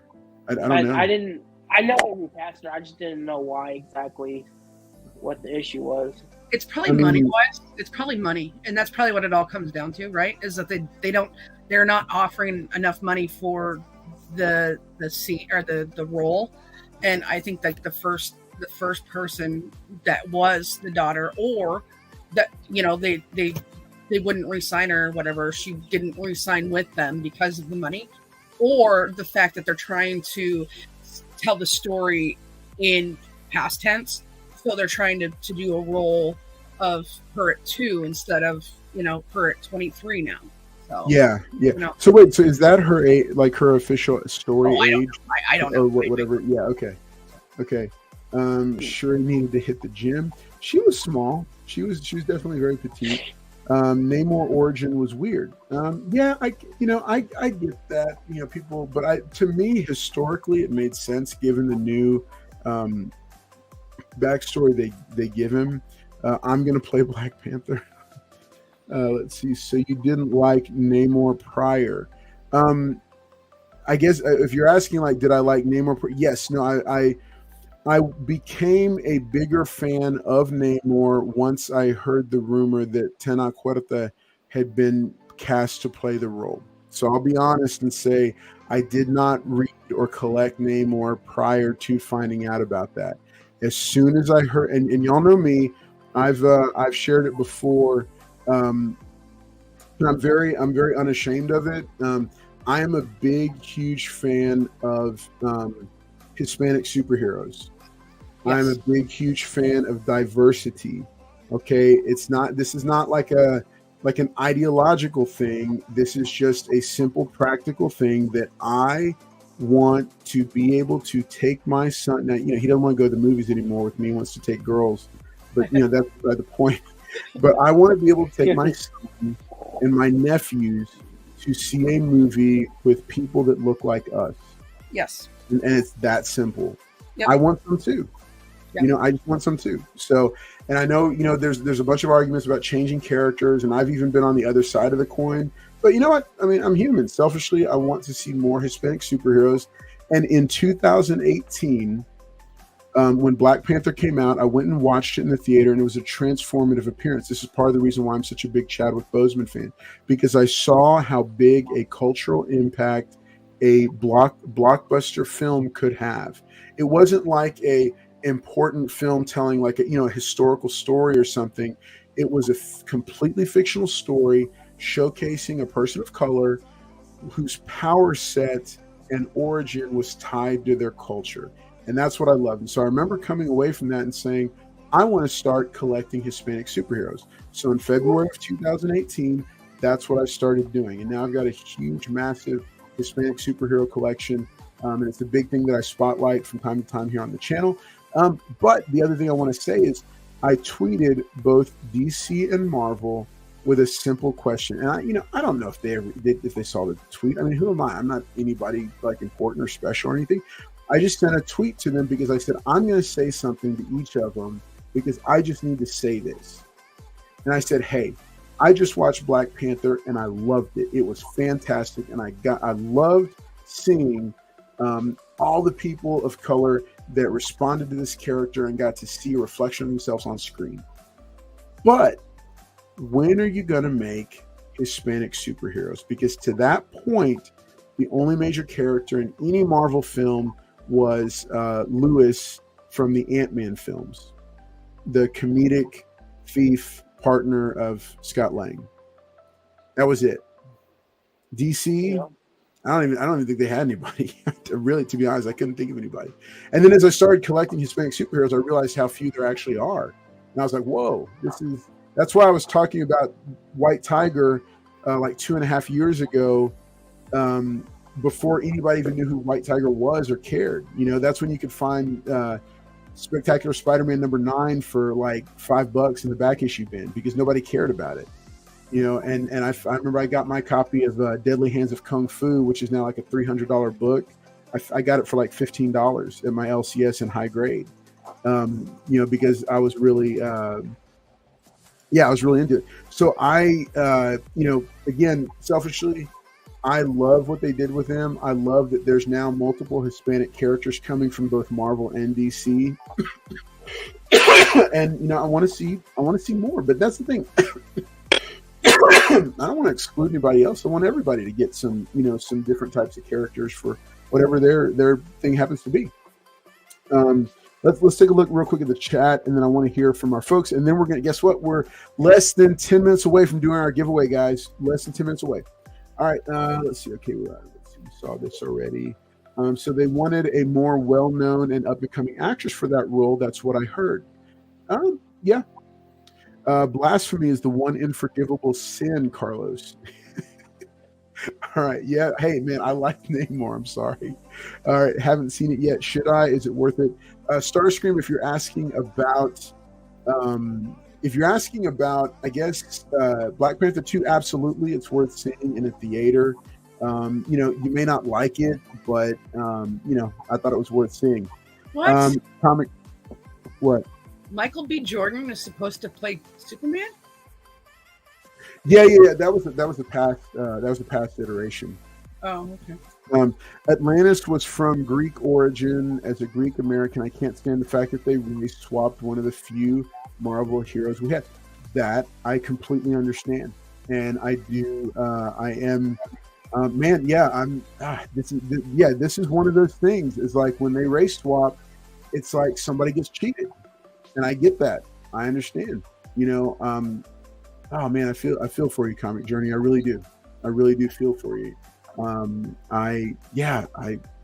I don't know. I didn't. I know they recast her. I just didn't know why exactly what the issue was. It's probably money-wise. It's probably money, and that's probably what it all comes down to, right? Is that they're not offering enough money for the scene or the role. And I think that the first person that was the daughter, or that, you know, they wouldn't re-sign her or whatever. She didn't re-sign with them because of the money, or the fact that they're trying to tell the story in past tense. So they're trying to do a role of her at 2 instead of, you know, her at 23 now. So, yeah. You know. So wait, so is that her age, like her official story age? I don't know. Or whatever. Yeah. Okay. Sure needed to hit the gym. She was small. She was definitely very petite. Namor origin was weird. Yeah, I get that. You know, people, but to me, historically, it made sense given the new backstory they give him. I'm gonna play Black Panther. Let's see. So you didn't like Namor prior? I guess if you're asking, like, did I like Namor? Yes. No. I became a bigger fan of Namor once I heard the rumor that Tenoch Huerta had been cast to play the role. So I'll be honest and say I did not read or collect Namor prior to finding out about that. As soon as I heard, and y'all know me, I've shared it before. And I'm very unashamed of it. I am a big, huge fan of Hispanic superheroes. Yes. I'm a big, huge fan of diversity. Okay, this is not like an ideological thing. This is just a simple, practical thing that I want to be able to take my son. Now, he doesn't want to go to the movies anymore with me. He wants to take girls, but that's by the point. But I want to be able to take my son and my nephews to see a movie with people that look like us. Yes. And it's that simple. Yep. I want them too. Yep. I just want some too. So, and I know, there's a bunch of arguments about changing characters, and I've even been on the other side of the coin. But you know what? I mean, I'm human. Selfishly, I want to see more Hispanic superheroes. And in 2018, when Black Panther came out, I went and watched it in the theater, and it was a transformative appearance. This is part of the reason why I'm such a big Chadwick Boseman fan, because I saw how big a cultural impact a blockbuster film could have. It wasn't like a important film telling like a historical story or something. It was a completely fictional story showcasing a person of color whose power set and origin was tied to their culture. And that's what I love. And so I remember coming away from that and saying, I want to start collecting Hispanic superheroes. So in February of 2018, that's what I started doing. And now I've got a huge, massive Hispanic superhero collection. And it's a big thing that I spotlight from time to time here on the channel. But the other thing I want to say is I tweeted both DC and Marvel with a simple question. And I don't know if they saw the tweet. I mean, who am I? I'm not anybody like important or special or anything. I just sent a tweet to them because I said, I'm going to say something to each of them because I just need to say this. And I said, hey, I just watched Black Panther and I loved it. It was fantastic. And I loved seeing all the people of color that responded to this character and got to see a reflection of themselves on screen. But when are you going to make Hispanic superheroes? Because to that point, the only major character in any Marvel film was Lewis from the Ant-Man films, the comedic thief partner of Scott Lang. That was it. DC, yeah. I don't even think they had anybody. Really, to be honest, I couldn't think of anybody. And then as I started collecting Hispanic superheroes, I realized how few there actually are. And I was like, whoa, that's why I was talking about White Tiger like 2.5 years ago, before anybody even knew who White Tiger was or cared. That's when you could find Spectacular Spider-Man #9 for like $5 in the back issue bin because nobody cared about it. And I remember I got my copy of Deadly Hands of Kung Fu, which is now like a $300 book. I got it for like $15 at my LCS in high grade, because I was really, I was really into it. So I, again, selfishly, I love what they did with him. I love that there's now multiple Hispanic characters coming from both Marvel and DC. And I want to see more. But that's the thing. I don't want to exclude anybody else. I want everybody to get some different types of characters for whatever their thing happens to be. Let's take a look real quick at the chat, and then I want to hear from our folks. And then we're gonna guess what? We're less than 10 minutes away from doing our giveaway, guys. Less than 10 minutes away. All right, let's see. Okay, let's see. We saw this already. So they wanted a more well-known and up-and-coming actress for that role. That's what I heard. Yeah. Blasphemy is the one unforgivable sin, Carlos. All right. Yeah. Hey, man, I like Namor. I'm sorry. All right. Haven't seen it yet. Should I? Is it worth it? Starscream, if you're asking about... I guess, Black Panther 2, absolutely, it's worth seeing in a theater. You may not like it, but, I thought it was worth seeing. What? What? Michael B. Jordan is supposed to play Superman? Yeah. That was the past iteration. Oh, okay. Atlantis was from Greek origin as a Greek American. I can't stand the fact that they race swapped one of the few Marvel heroes we had. That I completely understand. and I do. I am. Man, yeah, I'm. This is one of those things. Is like when they race swap, it's like somebody gets cheated, and I get that. I understand. Oh man, I feel for you, Comic Journey. I really do. I really do feel for you. Oh man,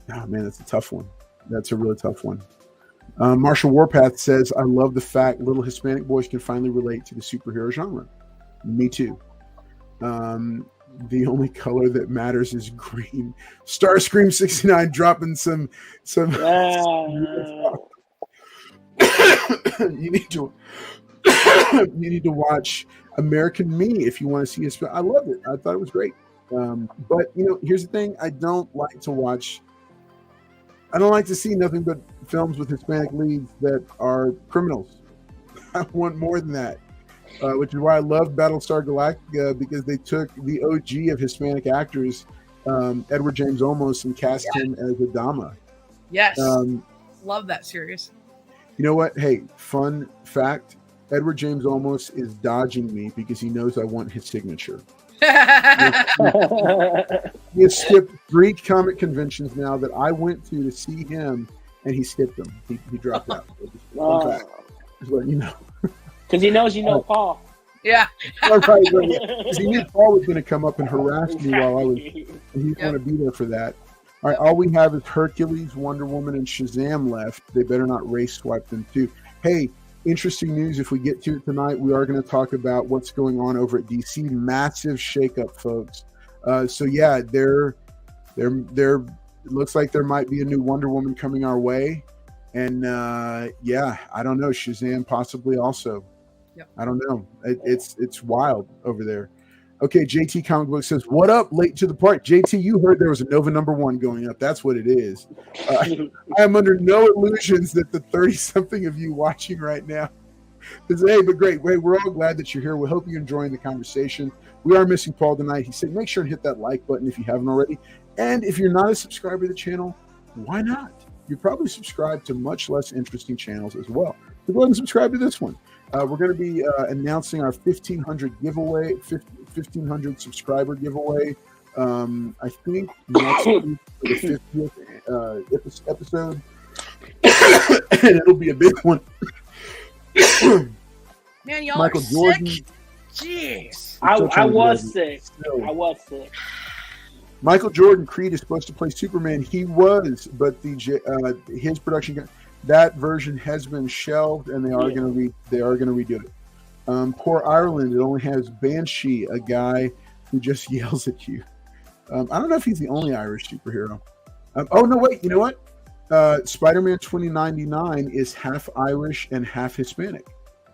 that's a tough one. That's a really tough one. Marshall Warpath says, I love the fact little Hispanic boys can finally relate to the superhero genre. Me too. The only color that matters is green. Starscream 69 dropping some you need to watch American Me if you want to see it. I loved it. I thought it was great. But here's the thing. I don't like to see nothing but films with Hispanic leads that are criminals. I want more than that. Which is why I love Battlestar Galactica, because they took the OG of Hispanic actors, Edward James Olmos, and cast him as Adama. Yes. Love that series. You know what? Hey, fun fact. Edward James Olmos is dodging me because he knows I want his signature. He has skipped 3 comic conventions now that I went to see him, and he skipped them. He dropped out. Just letting you know. Because he knows Paul. Yeah. Right. Because he knew Paul was going to come up and harass me while I was. And he's going to be there for that. All right. All we have is Hercules, Wonder Woman, and Shazam left. They better not race swipe them too. Hey, interesting news. If we get to it tonight, we are going to talk about what's going on over at DC. Massive shakeup, folks. There. It looks like there might be a new Wonder Woman coming our way, and I don't know. Shazam possibly also. Yep. I don't know. It's wild over there. Okay, JT Comic Book says, what up? Late to the party. JT, you heard there was a Nova #1 going up. That's what it is. I am under no illusions that the 30-something of you watching right now is, hey, but great. Wait, we're all glad that you're here. We hope you're enjoying the conversation. We are missing Paul tonight. He said, make sure and hit that like button if you haven't already. And if you're not a subscriber to the channel, why not? You're probably subscribed to much less interesting channels as well. So go ahead and subscribe to this one. We're going to be announcing our 1,500 giveaway, 1,500 subscriber giveaway. I think next week for the 50th episode, and it'll be a big one. Man, y'all Michael are Jordan. sick. Jeez. I was sick. I was sick. Michael Jordan, Creed is supposed to play Superman. He was, but his production, that version has been shelved, and they are going to redo it. Poor Ireland, it only has Banshee, a guy who just yells at you. I don't know if he's the only Irish superhero. Oh no, wait, you know what? Spider-Man 2099 is half Irish and half Hispanic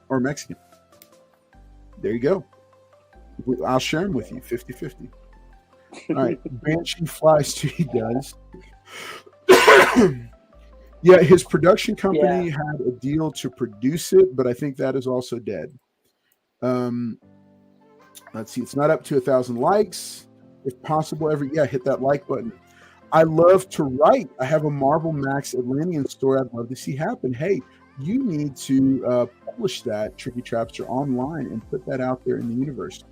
or Mexican. There you go. I'll share them with you, 50-50. All right, Banshee flies too. He does. Yeah, his production company had a deal to produce it, but I think that is also dead. Let's see, it's not up to 1,000 likes. If possible, hit that like button. I love to write. I have a Marvel Max Atlantean story I'd love to see happen. Hey, you need to publish that, Tricky Trapster, online and put that out there in the universe.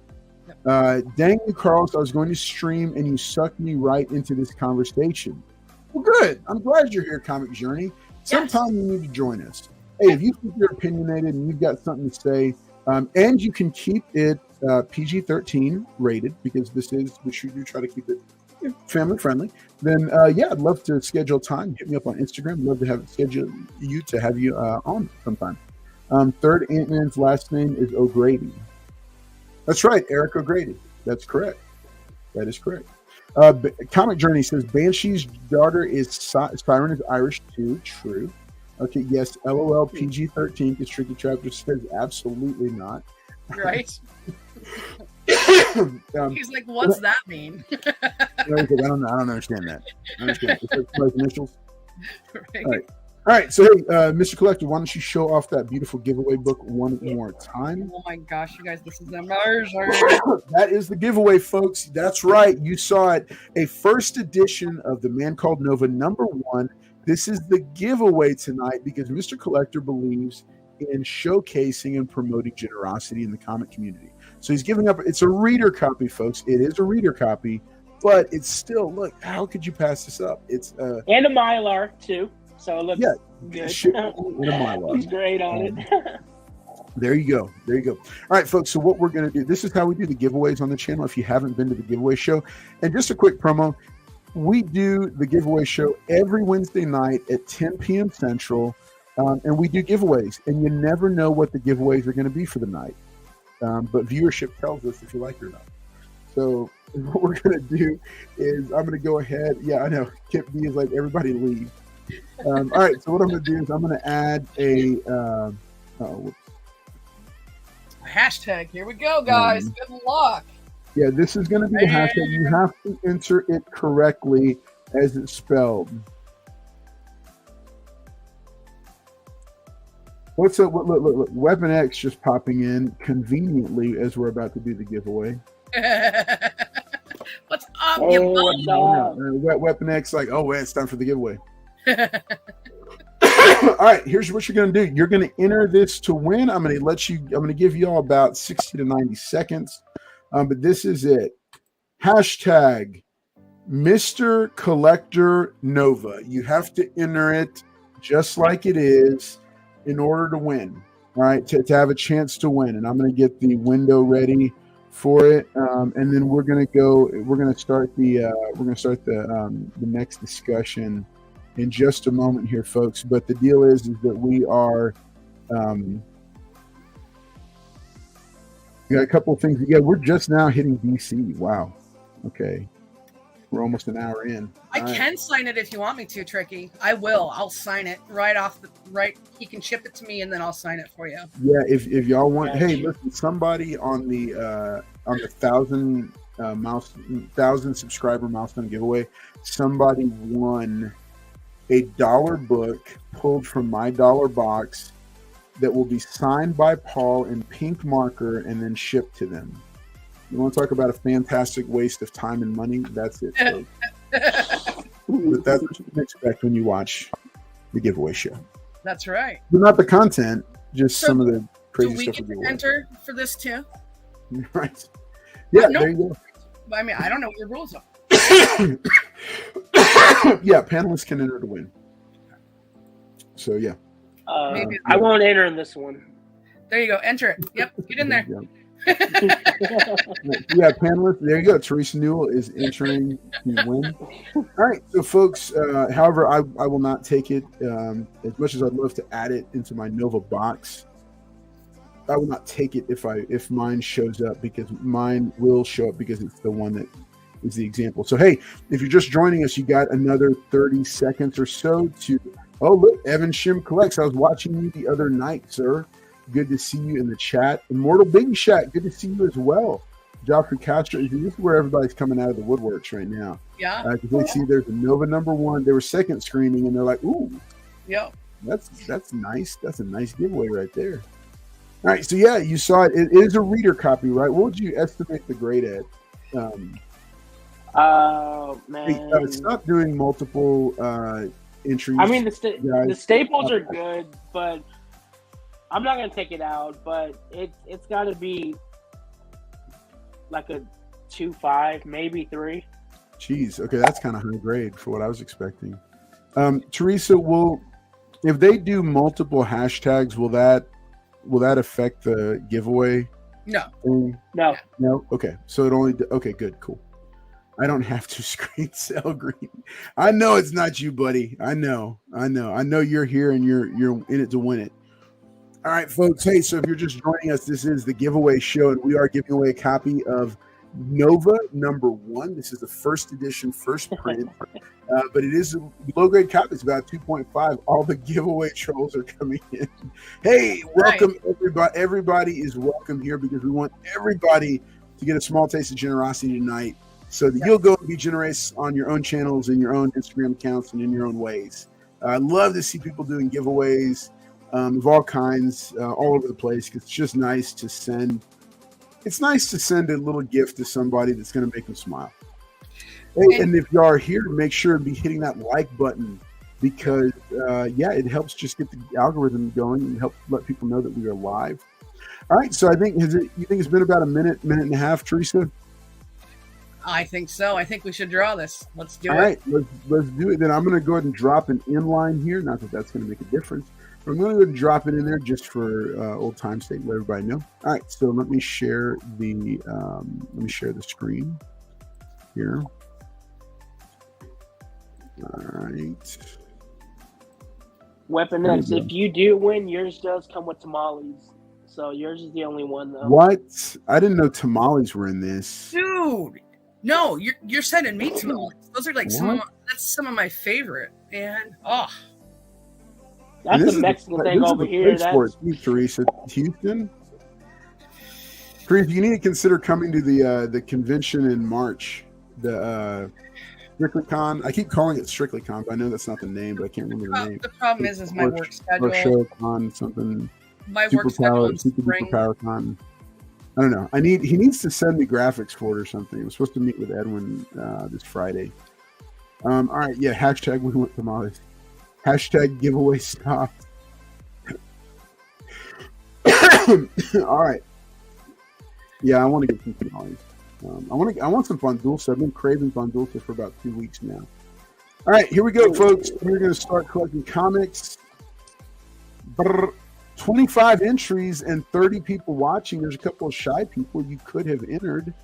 Dang you, Carlos, I was going to stream and you sucked me right into this conversation. Well, good. I'm glad you're here, Comic Journey. Sometime you need to join us. Hey, if you think you're opinionated and you've got something to say, and you can keep it PG-13 rated, because we do try to keep it family friendly, then I'd love to schedule time. Hit me up on Instagram. Love to have you on sometime. Third Ant-Man's last name is O'Grady. That's right, Eric O'Grady. That's correct. That is correct. Comic Journey says Banshee's daughter is Siren is Irish too. True. Okay, yes. LOL PG-13 because Tricky Trapper says absolutely not. Right. He's like, what's that mean? I don't understand that. I understand. It's like initials. Right. All right. So, hey, Mr. Collector, why don't you show off that beautiful giveaway book one more time? Oh my gosh, you guys, this is amazing. That is the giveaway, folks. That's right. You saw it. A first edition of The Man Called Nova #1. This is the giveaway tonight because Mr. Collector believes in showcasing and promoting generosity in the comic community. So he's giving up. It's a reader copy, folks. It is a reader copy, but it's still, look, how could you pass this up? It's and a Mylar too. So it looks good. Shipped in a Mylar. He's great on it. There you go. There you go. All right, folks. So what we're going to do, this is how we do the giveaways on the channel. If you haven't been to the giveaway show, and just a quick promo, we do the giveaway show every Wednesday night at 10 p.m. Central, and we do giveaways. And you never know what the giveaways are going to be for the night, but viewership tells us if you like it or not. So what we're going to do is I'm going to go ahead. Yeah, I know. Kip B is like, everybody leave. All right. So what I'm going to do is I'm going to add a hashtag. Here we go, guys. Good luck. Yeah, this is going to be the hashtag. You have to enter it correctly as it's spelled. What's up? Look. Weapon X just popping in conveniently as we're about to do the giveaway. What's up, you bum? Weapon X, like, oh, wait, it's time for the giveaway. All right, here's what you're going to do. You're going to enter this to win. I'm going to give you all about 60 to 90 seconds. But this is it. Hashtag Mr. Collector Nova. You have to enter it just like it is in order to win. All right, to have a chance to win. And I'm going to get the window ready for it. And then we're going to start the next discussion in just a moment here, folks. But the deal is that we are we got a couple of things. Yeah, we're just now hitting DC. Wow. Okay. We're almost an hour in. I can sign it if you want me to, Tricky. I will. I'll sign it right. He can ship it to me and then I'll sign it for you. Yeah, if y'all want. Hey, listen, somebody on the 1,000 subscriber milestone giveaway, somebody won a dollar book pulled from my dollar box that will be signed by Paul in pink marker and then shipped to them. You want to talk about a fantastic waste of time and money? That's it. But that's what you can expect when you watch the giveaway show. That's right. But not the content, just some of the crazy stuff. Do we get to enter for this too? Right. Yeah, there you go. I mean, I don't know what your rules are. Yeah, panelists can enter to win. So, yeah. I won't enter in this one. There you go. Enter it. Yep. Get in there. Yeah, panelists. There you go. Theresa Newell is entering to win. All right. So, folks, however, I will not take it. As much as I'd love to add it into my Nova box, I will not take it if mine shows up, because mine will show up because it's the one that is the example. So, hey, if you're just joining us, you got another 30 seconds or so to. Oh, look, Evan Shim collects. I was watching you the other night, sir. Good to see you in the chat. Immortal Big Shot, good to see you as well. Joffrey Castro, this is where everybody's coming out of the woodworks right now. Yeah. Because they see there's a Nova #1. They were second screening, and they're like, ooh. Yep. That's nice. That's a nice giveaway right there. All right, so yeah, you saw it. It is a reader copy, right? What would you estimate the grade at? Oh, man. Stop doing multiple entries. I mean, the staples are good, but I'm not going to take it out, but it's got to be like a 2.5, maybe 3. Jeez, okay, that's kind of high grade for what I was expecting. Theresa, if they do multiple hashtags, will that affect the giveaway? No. No. Okay, so it only. Okay, good, cool. I don't have to screen sell green. I know it's not you, buddy. I know you're here and you're in it to win it. All right, folks. Hey, so if you're just joining us, this is the giveaway show, and we are giving away a copy of Nova #1. This is the first edition, first print, but it is a low-grade copy. It's about 2.5. All the giveaway trolls are coming in. Hey, welcome, everybody. Everybody is welcome here because we want everybody to get a small taste of generosity tonight, so that you'll go and be generous on your own channels and your own Instagram accounts and in your own ways. I love to see people doing giveaways of all kinds, all over the place, because it's just nice to send. It's nice to send a little gift to somebody that's going to make them smile. Hey, and if you are here, make sure to be hitting that like button, because it helps just get the algorithm going and help let people know that we are live. All right, so I think you think it's been about a minute and a half, Theresa? I think so. I think we should draw this. Let's do it. All right, let's do it. Then I'm going to go ahead and drop an inline here. Not that that's going to make a difference, but I'm going to go ahead and drop it in there just for old time's sake, let everybody know. All right, so let me share the screen here. All right. Weapon X, if you do win, yours does come with tamales. So yours is the only one, though. What? I didn't know tamales were in this. Dude, no, you're sending me tamales. Those are like that's some of my favorite. And that's a Mexican thing over here. That's Theresa. Houston. Theresa, you need to consider coming to the convention in March. The StrictlyCon. I keep calling it StrictlyCon, but I know that's not the name, but I can't remember the name. The problem is my work schedule. Or ShowCon, something. My work schedule is SuperPowerCon. I don't know. He needs to send me graphics for it or something. I'm supposed to meet with Edwin this Friday. All right, yeah. Hashtag we want tamales. Hashtag giveaway stop. All right. Yeah, I want to get some tamales. I want some fun dulce. I've been craving fun dulce for about 2 weeks now. All right, here we go, folks. We're going to start collecting comics. 25 entries and 30 people watching. There's a couple of shy people you could have entered.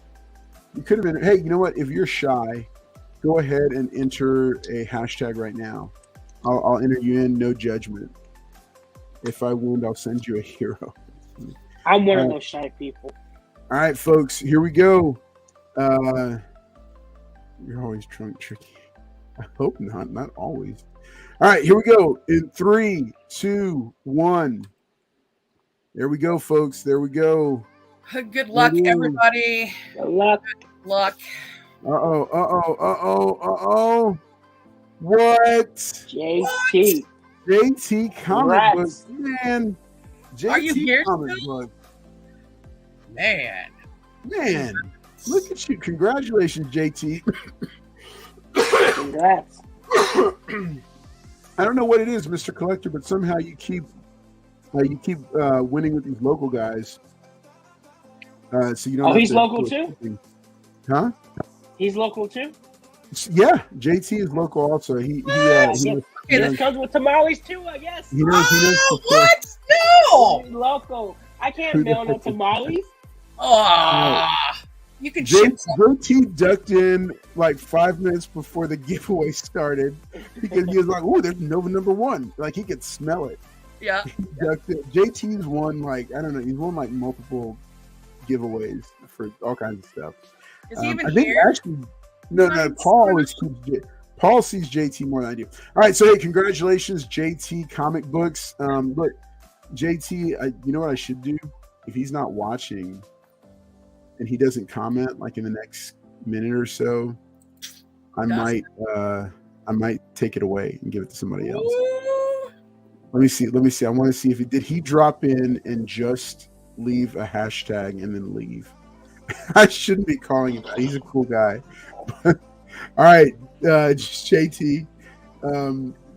Hey, you know what? If you're shy, go ahead and enter a hashtag right now. I'll enter you in, no judgment. If I win, I'll send you a hero. I'm one of those shy people. All right, folks, here we go. You're always drunk, Tricky. I hope not always. All right, here we go. In 3, 2, 1. There we go, folks. There we go. Good luck, everybody. Good luck. Good luck. Uh-oh. What? JT comic book. Man. JT Are you here comic still? book. Man. Look at you. Congratulations, JT. Congrats. I don't know what it is, Mr. Collector, but somehow you keep winning with these local guys. So you don't. He's local too? Huh? He's local too? Yeah, JT is local also. Okay, this comes with tamales too, I guess. He knows what? No! He's local. I can't mail no tamales. You can ship some. JT ducked in like 5 minutes before the giveaway started because he was like, "Oh, there's Nova #1." Like he could smell it. Yeah. JT's won like I don't know. He's won like multiple giveaways for all kinds of stuff. Is he even I think here? Actually, no. Paul sees JT more than I do. All right, so hey, congratulations, JT Comic Books. Look, JT, you know what I should do if he's not watching and he doesn't comment like in the next minute or so, I might take it away and give it to somebody else. Ooh. Let me see. I want to see if he drop in and just leave a hashtag and then leave. I shouldn't be calling him that. He's a cool guy. All right, JT,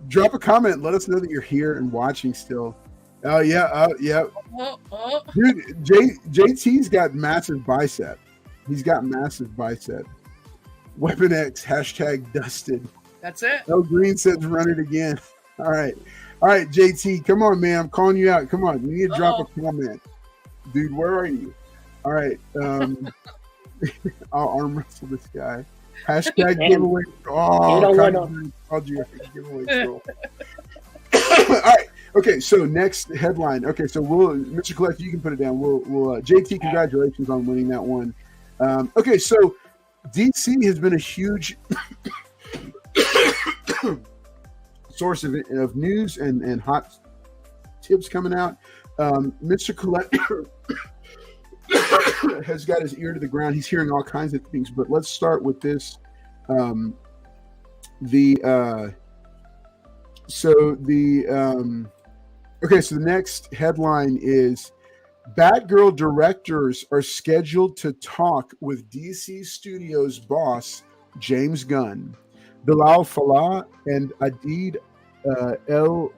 drop a comment. Let us know that you're here and watching still. Oh yeah. Dude, JT's got massive bicep. He's got massive bicep. Weapon X hashtag dusted. That's it. Oh, Green says run it again. All right, JT, come on, man. I'm calling you out. Come on, you need to drop a comment, dude. Where are you? All right, I'll arm wrestle this guy. Hashtag giveaway. Called you a giveaway troll. All right. Okay, so next headline. Okay, so Mr. Collector, you can put it down. We'll JT, congratulations on winning that one. Okay, so DC has been a huge source of news and hot tips coming out. Mr. Collector has got his ear to the ground. He's hearing all kinds of things, but let's start with this. So the next headline is Batgirl directors are scheduled to talk with DC Studios boss James Gunn. Bilal Fallah and Adid El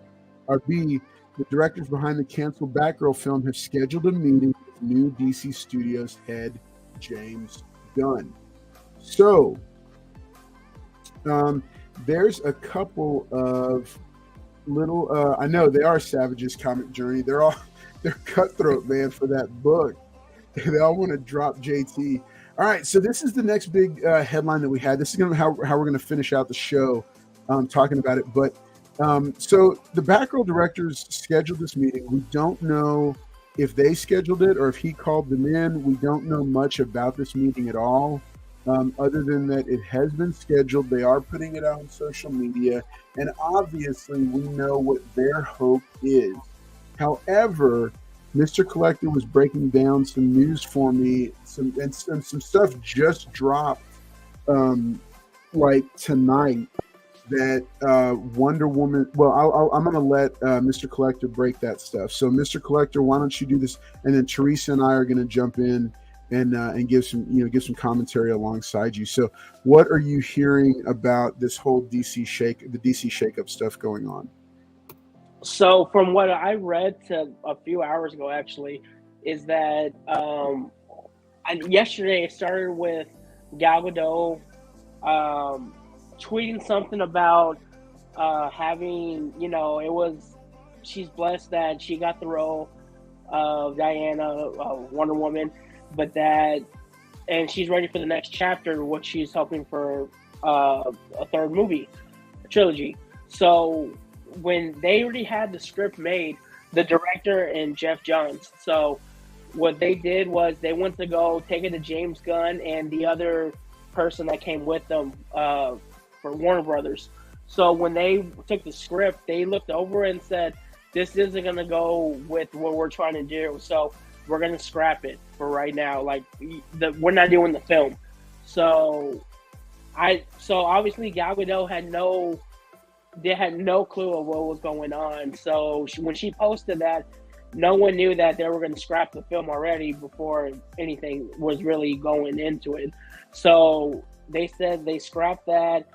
Arbi The directors behind the canceled Batgirl film have scheduled a meeting with new DC Studios head James Gunn. So, there's a couple of little. I know they are Savage's comic journey. They're cutthroat, man, for that book. They all want to drop JT. All right, so this is the next big headline that we had. This is going to how we're going to finish out the show, talking about it. But so the Batgirl directors scheduled this meeting. We don't know if they scheduled it or if he called them in. We don't know much about this meeting at all, other than that it has been scheduled. They are putting it out on social media, and obviously we know what their hope is. However, Mr. Collector was breaking down some news for me, some stuff just dropped like tonight, that Wonder Woman. Well, I'm going to let Mr. Collector break that stuff. So, Mr. Collector, why don't you do this, and then Theresa and I are going to jump in and give some commentary alongside you. So, what are you hearing about this whole the DC shakeup stuff going on? So, from what I read a few hours ago, actually, is that yesterday it started with Gal Gadot tweeting something about having, she's blessed that she got the role of Diana, Wonder Woman, and she's ready for the next chapter, which she's hoping for a third movie, a trilogy. So when they already had the script made, the director and Jeff Johns, so what they did was they went to go take it to James Gunn and the other person that came with them for Warner Brothers. So when they took the script, they looked over and said, this isn't going to go with what we're trying to do, so we're going to scrap it for right now. Like, we're not doing the film. So obviously Gal Gadot had no clue of what was going on. So when she posted that, no one knew that they were going to scrap the film already before anything was really going into it. So they said they scrapped that.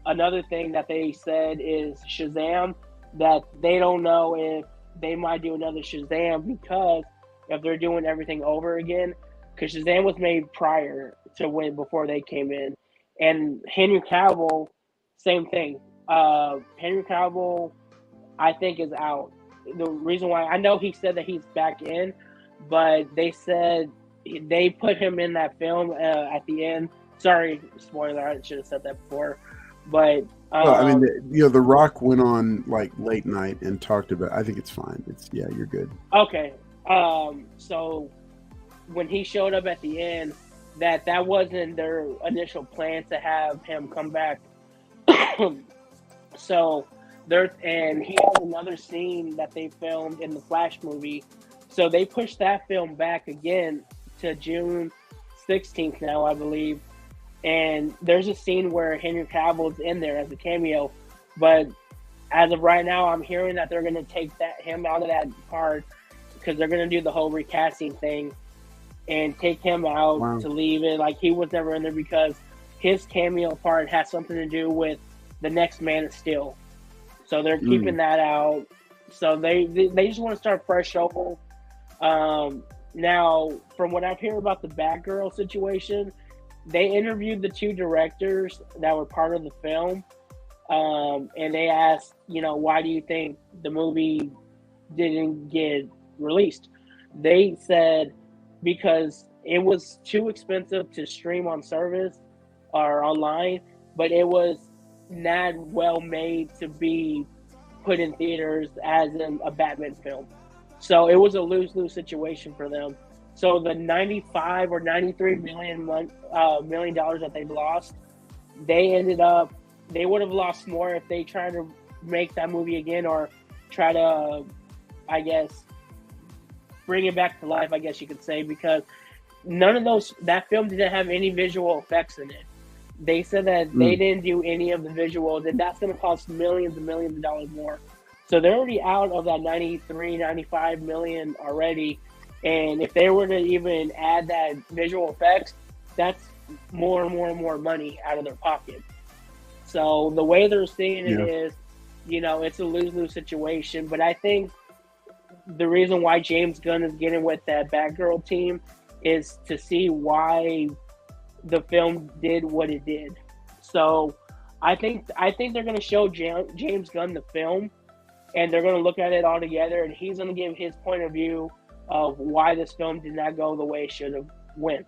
Another thing that they said is Shazam, that they don't know if they might do another Shazam, because if they're doing everything over again, because Shazam was made prior to before they came in. And Henry Cavill, same thing. Henry Cavill, I think, is out. The reason why, I know he said that he's back in, but they said they put him in that film at the end. Sorry, spoiler, I should have said that before. But The Rock went on like late night and talked about. I think it's fine. You're good. Okay. So when he showed up at the end, that wasn't their initial plan to have him come back. So and he has another scene that they filmed in the Flash movie. So they pushed that film back again to June 16th now, I believe. And there's a scene where Henry Cavill's in there as a cameo, but as of right now, I'm hearing that they're going to take him out of that part, because they're going to do the whole recasting thing and take him out to leave it like he was never in there, because his cameo part has something to do with the next Man of Steel. So they're keeping that out. So they just want to start fresh over. Now, from what I've heard about the Batgirl situation, they interviewed the two directors that were part of the film, and they asked, why do you think the movie didn't get released? They said because it was too expensive to stream on service or online, but it was not well made to be put in theaters as in a Batman film. So it was a lose-lose situation for them. So the $95 or $93 million that they've lost, they would have lost more if they tried to make that movie again, or try to, I guess, bring it back to life, I guess you could say, because that film didn't have any visual effects in it. They said that they didn't do any of the visuals, and that's going to cost millions and millions of dollars more. So they're already out of that $95 million already. And if they were to even add that visual effects, that's more and more and more money out of their pocket. So the way they're seeing it is it's a lose-lose situation. But I think the reason why James Gunn is getting with that Batgirl team is to see why the film did what it did. So I think they're going to show James Gunn the film, and they're going to look at it all together, and he's going to give his point of view of why this film did not go the way it should have went.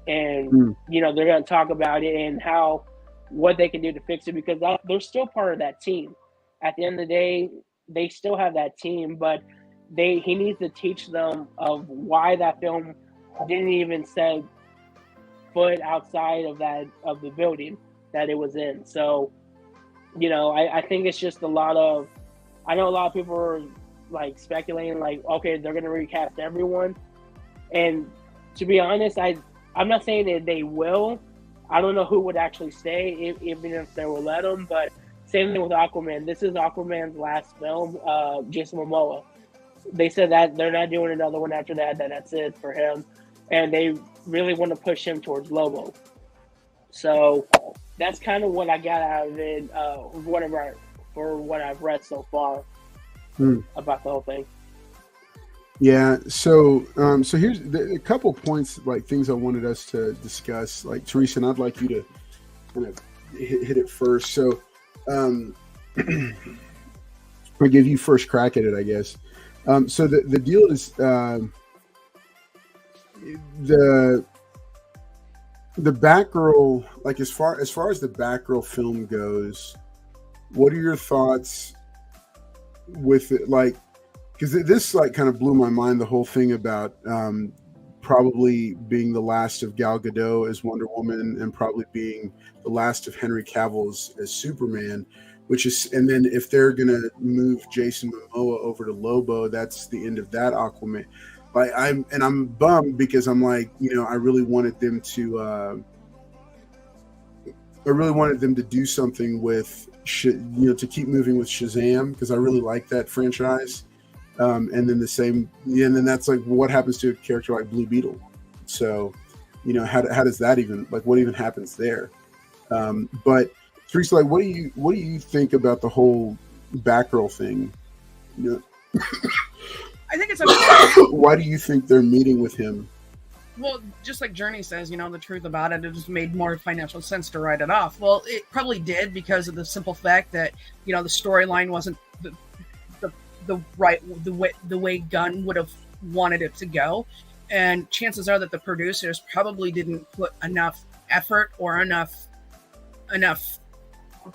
And they're going to talk about it and what they can do to fix it, because they're still part of that team. At the end of the day, they still have that team, but he needs to teach them of why that film didn't even set foot outside of the building that it was in. So, I think it's just a lot of, I know a lot of people are like speculating, like, okay, they're going to recast everyone. And to be honest, I'm not saying that they will. I don't know who would actually stay, even if they will let them. But same thing with Aquaman. This is Aquaman's last film, Jason Momoa. They said that they're not doing another one after that, that's it for him. And they really want to push him towards Lobo. So that's kind of what I got out of it, for what I've read so far about the whole thing. Yeah. So here's a couple points, like things I wanted us to discuss. Like Theresa, and I'd like you to kind of hit it first. So I'll give you first crack at it, I guess. So the deal is the Batgirl, like as far as the Batgirl film goes, what are your thoughts with it? Like, because this like kind of blew my mind, the whole thing about probably being the last of Gal Gadot as Wonder Woman and probably being the last of Henry Cavill as Superman, which is, and then if they're gonna move Jason Momoa over to Lobo, that's the end of that Aquaman. Like I'm bummed because I'm like, I really wanted them to do something with to keep moving with Shazam, because I really like that franchise. And then and then that's like, what happens to a character like Blue Beetle? So, how does that even, like, what even happens there? But Theresa, like, what do you think about the whole Batgirl thing? I think it's why do you think they're meeting with him? Well, just like Journey says, the truth about it, it just made more financial sense to write it off. Well, it probably did, because of the simple fact that, the storyline wasn't the way Gunn would have wanted it to go. And chances are that the producers probably didn't put enough effort or enough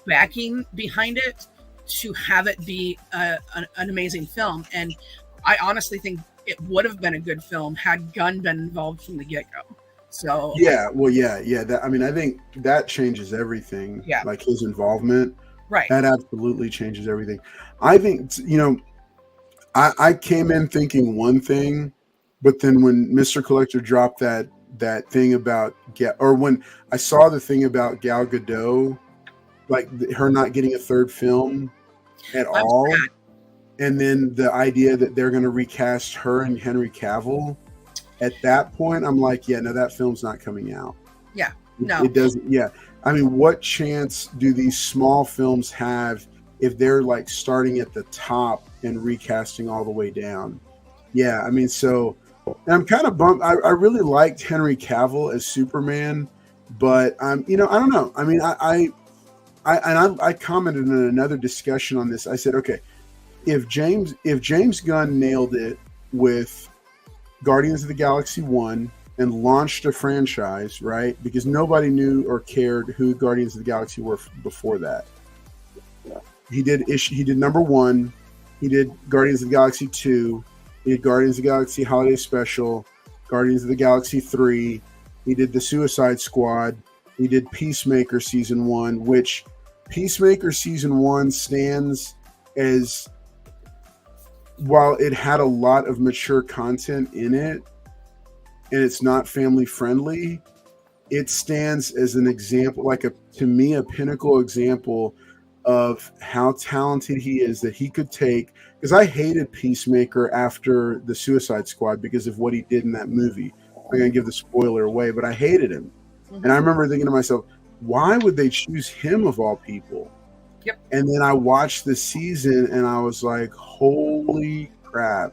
backing behind it to have it be an amazing film. And I honestly think it would have been a good film had Gunn been involved from the get-go. So yeah. That, I think that changes everything. Yeah, like his involvement, right? That absolutely changes everything. I think I came in thinking one thing, but then when Mr. Collector dropped that thing about when I saw the thing about Gal Gadot, like her not getting a third film at all. Sad. And then the idea that they're going to recast her and Henry Cavill, at that point, I'm like, yeah, no, that film's not coming out. Yeah, no. It doesn't. Yeah. What chance do these small films have if they're like starting at the top and recasting all the way down? Yeah. So I'm kind of bummed. I really liked Henry Cavill as Superman, but I don't know. I commented in another discussion on this. I said, okay, if James Gunn nailed it with Guardians of the Galaxy 1 and launched a franchise, right? Because nobody knew or cared who Guardians of the Galaxy were before that. He did number 1. He did Guardians of the Galaxy 2. He did Guardians of the Galaxy Holiday Special, Guardians of the Galaxy 3. He did the Suicide Squad. He did Peacemaker Season 1, which Peacemaker Season 1 stands as, while it had a lot of mature content in it and it's not family friendly, it stands as an example, to me, a pinnacle example of how talented he is, that he could take, because I hated Peacemaker after the Suicide Squad because of what he did in that movie. I'm going to give the spoiler away, but I hated him. Mm-hmm. And I remember thinking to myself, why would they choose him of all people? Yep. And then I watched the season and I was like, holy crap,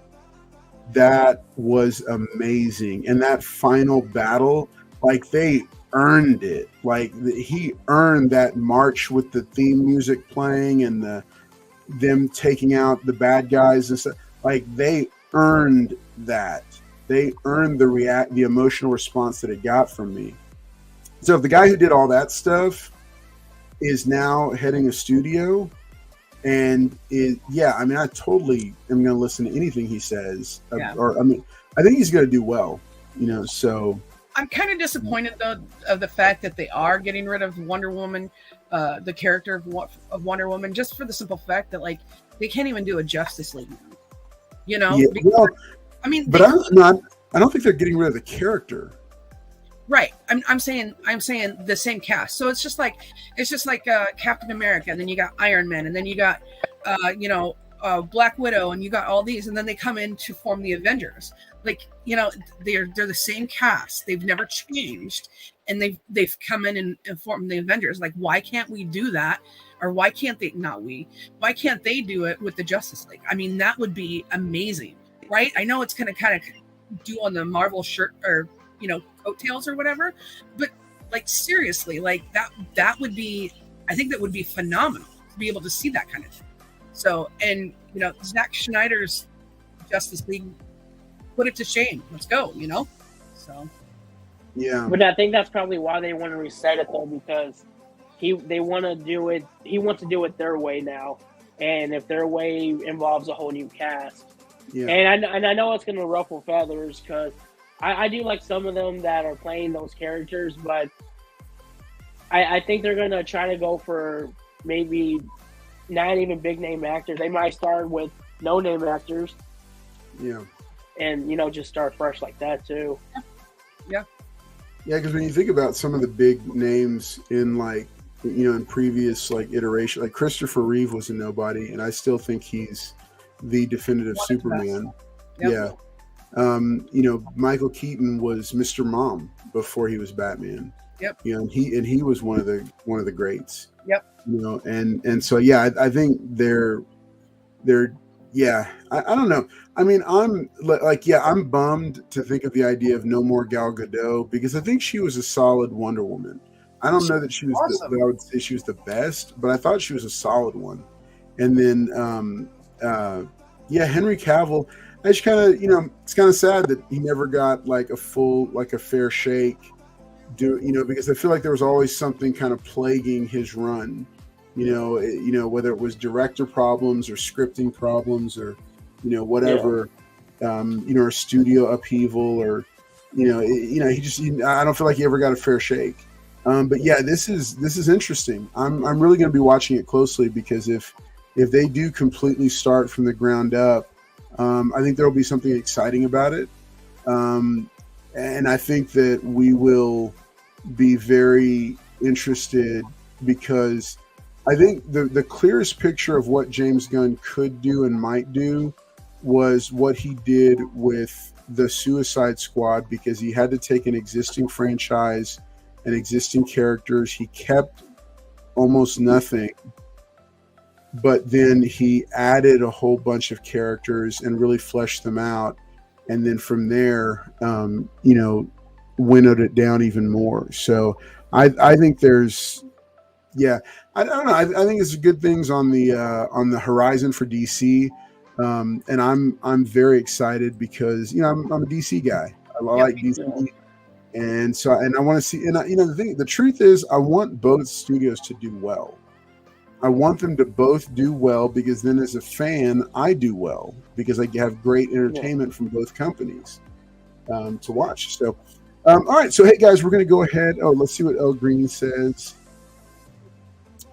that was amazing. And that final battle, like they earned it. Like he earned that march with the theme music playing and them taking out the bad guys and stuff. Like they earned that. They earned the emotional response that it got from me. So if the guy who did all that stuff is now heading a studio, and I mean, I totally am going to listen to anything he says. I think he's going to do well, so. I'm kind of disappointed, though, of the fact that they are getting rid of Wonder Woman, the character of Wonder Woman, just for the simple fact that, like, they can't even do a Justice League now. Yeah, well, I mean, but I don't think they're getting rid of the character. Right. I'm saying the same cast. So it's just like Captain America, and then you got Iron Man, and then you got Black Widow, and you got all these, and then they come in to form the Avengers. Like, they're the same cast. They've never changed, and they've come in and formed the Avengers. Like, why can't we do that? Or why can't they do it with the Justice League? I mean, that would be amazing, right? I know it's gonna kind of do on the Marvel shirt or coattails or whatever, but like seriously, like that would be, I think that would be phenomenal to be able to see that kind of thing. So, and Zack Snyder's Justice League, put it to shame. Let's go, so yeah. But I think that's probably why they want to reset it, though, because they want to do it. He wants to do it their way now, and if their way involves a whole new cast, and I know it's going to ruffle feathers because I do like some of them that are playing those characters, but I think they're going to try to go for maybe not even big name actors. They might start with no name actors, and just start fresh like that too. Yeah, because when you think about some of the big names in in previous iteration, like Christopher Reeve was a nobody, and I still think he's the definitive Superman. Yep. Yeah. Michael Keaton was Mr. Mom before he was Batman. Yep. And he was one of the greats. Yep. And so I think they're I don't know. I mean, I'm bummed to think of the idea of no more Gal Gadot because I think she was a solid Wonder Woman. I don't know that she was awesome. I would say she was the best, but I thought she was a solid one. And then Henry Cavill, I just kind of, it's kind of sad that he never got a fair shake, because I feel like there was always something kind of plaguing his run, whether it was director problems or scripting problems or, whatever, or studio upheaval or, I don't feel like he ever got a fair shake. But this is interesting. I'm really going to be watching it closely because if they do completely start from the ground up, I think there will be something exciting about it. And I think that we will be very interested because I think the clearest picture of what James Gunn could do and might do was what he did with the Suicide Squad, because he had to take an existing franchise and existing characters. He kept almost nothing, but then he added a whole bunch of characters and really fleshed them out. And then from there, winnowed it down even more. So I think there's, I don't know. I think it's good things on the horizon for DC. And I'm very excited because, I'm a DC guy. I like DC. And so, and I want to see, and the truth is I want both studios to do well. I want them to both do well because then as a fan, I do well because I have great entertainment from both companies to watch. So, all right. So, hey guys, we're going to go ahead. Oh, let's see what El Green says.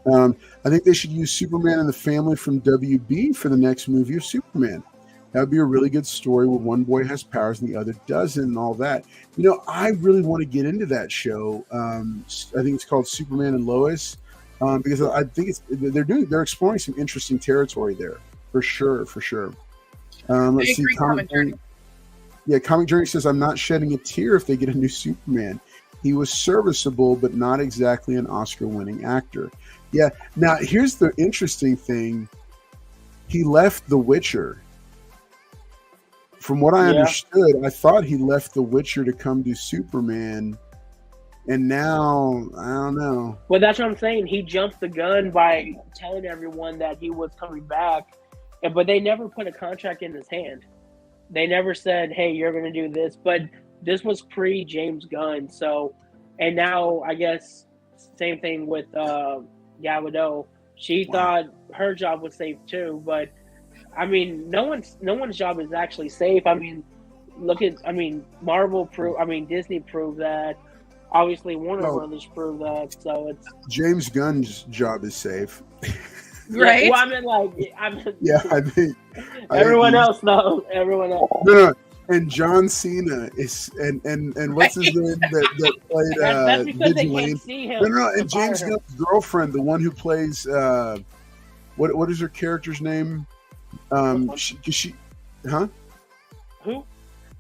I think they should use Superman and the family from WB for the next movie of Superman. That would be a really good story where one boy has powers and the other doesn't and all that. I really want to get into that show. I think it's called Superman and Lois. Because I think they're exploring some interesting territory there for sure. Let's see. Comic Journey says, I'm not shedding a tear if they get a new Superman. He was serviceable, but not exactly an Oscar-winning actor. Yeah. Now, here's the interesting thing. He left The Witcher. From what I understood, I thought he left The Witcher to come do Superman. And now, I don't know. Well, that's what I'm saying. He jumped the gun by telling everyone that he was coming back. But they never put a contract in his hand. They never said, hey, you're going to do this. But this was pre-James Gunn. So, and now, I guess, same thing with Gal Gadot. She thought her job was safe too. But, I mean, no one's job is actually safe. I mean, Disney proved that. Obviously, Warner Brothers proved that. So it's James Gunn's job is safe. Right? Yeah, well, I mean, everyone else knows. Everyone else. No. And John Cena is, and what's his name that played that's because they Vigilante? can't see him. No, and James Gunn's girlfriend, the one who plays what is her character's name? She huh? Who?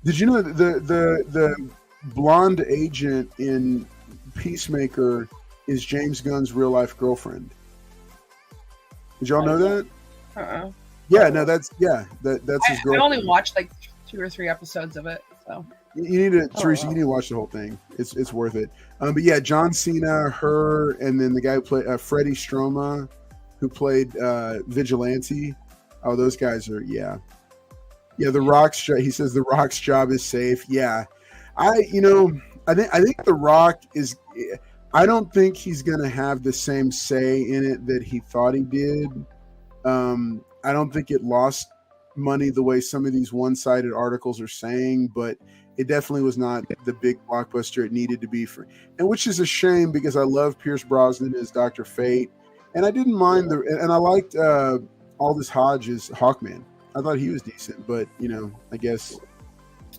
Did you know the blonde agent in Peacemaker is James Gunn's real life girlfriend? Did y'all know that? Yeah, no, that's his girlfriend. I only watched like 2 or 3 episodes of it, so you need to, Theresa. You need to watch the whole thing. It's worth it. But yeah, John Cena, her, and then the guy who played Freddie Stroma, who played Vigilante. Oh, those guys are The Rock's. He says The Rock's job is safe. Yeah, I think The Rock is. I don't think he's going to have the same say in it that he thought he did. I don't think it lost money the way some of these one-sided articles are saying, but it definitely was not the big blockbuster it needed to be and which is a shame because I love Pierce Brosnan as Dr. Fate, and I didn't mind and I liked Aldous Hodge as Hawkman. I thought he was decent, but I guess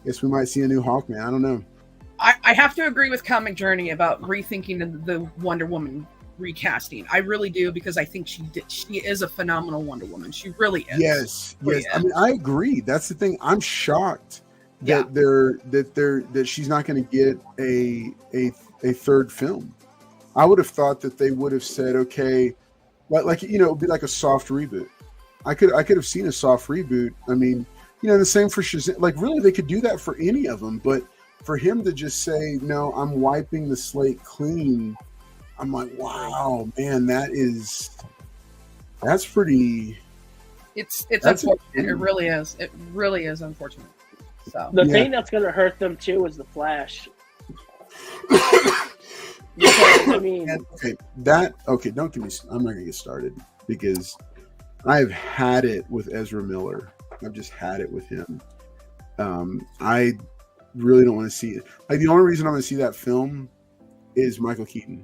we might see a new Hawkman. I don't know. I have to agree with Comic Journey about rethinking the Wonder Woman recasting. I really do, because I think she is a phenomenal Wonder Woman. She really is. Yes. I mean, I agree. That's the thing. I'm shocked that that she's not going to get a third film. I would have thought that they would have said, okay, like it would be like a soft reboot. I could have seen a soft reboot. I mean, the same for Shazam. Like, really, they could do that for any of them, but for him to just say, no, I'm wiping the slate clean, I'm like, wow, man, that's pretty. It's unfortunate. It really is. It really is unfortunate. So the thing that's going to hurt them too is the Flash. Because, I mean, don't give me. I'm not going to get started because I've had it with Ezra Miller. I've just had it with him. I really don't want to see it. Like, the only reason I'm going to see that film is Michael Keaton.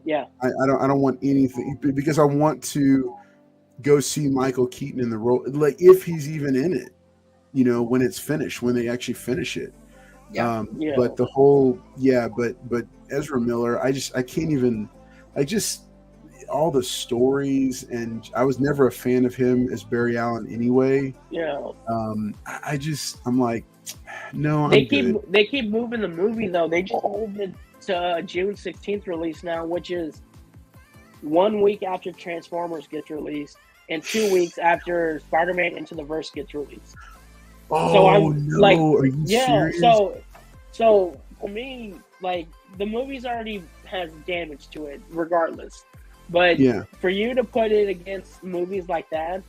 Yeah. I don't want anything, because I want to go see Michael Keaton in the role, like if he's even in it, when it's finished, when they actually finish it. But the whole, but Ezra Miller, I can't even, all the stories, and I was never a fan of him as Barry Allen anyway. Yeah. I'm like, no, they keep moving the movie though. They just moved it to June 16th release now, which is 1 week after Transformers gets released and 2 weeks after Spider-Man Into the Verse gets released. Oh, so I'm like, are you serious? So for me, like, the movie's already has damage to it regardless. But for you to put it against movies like that,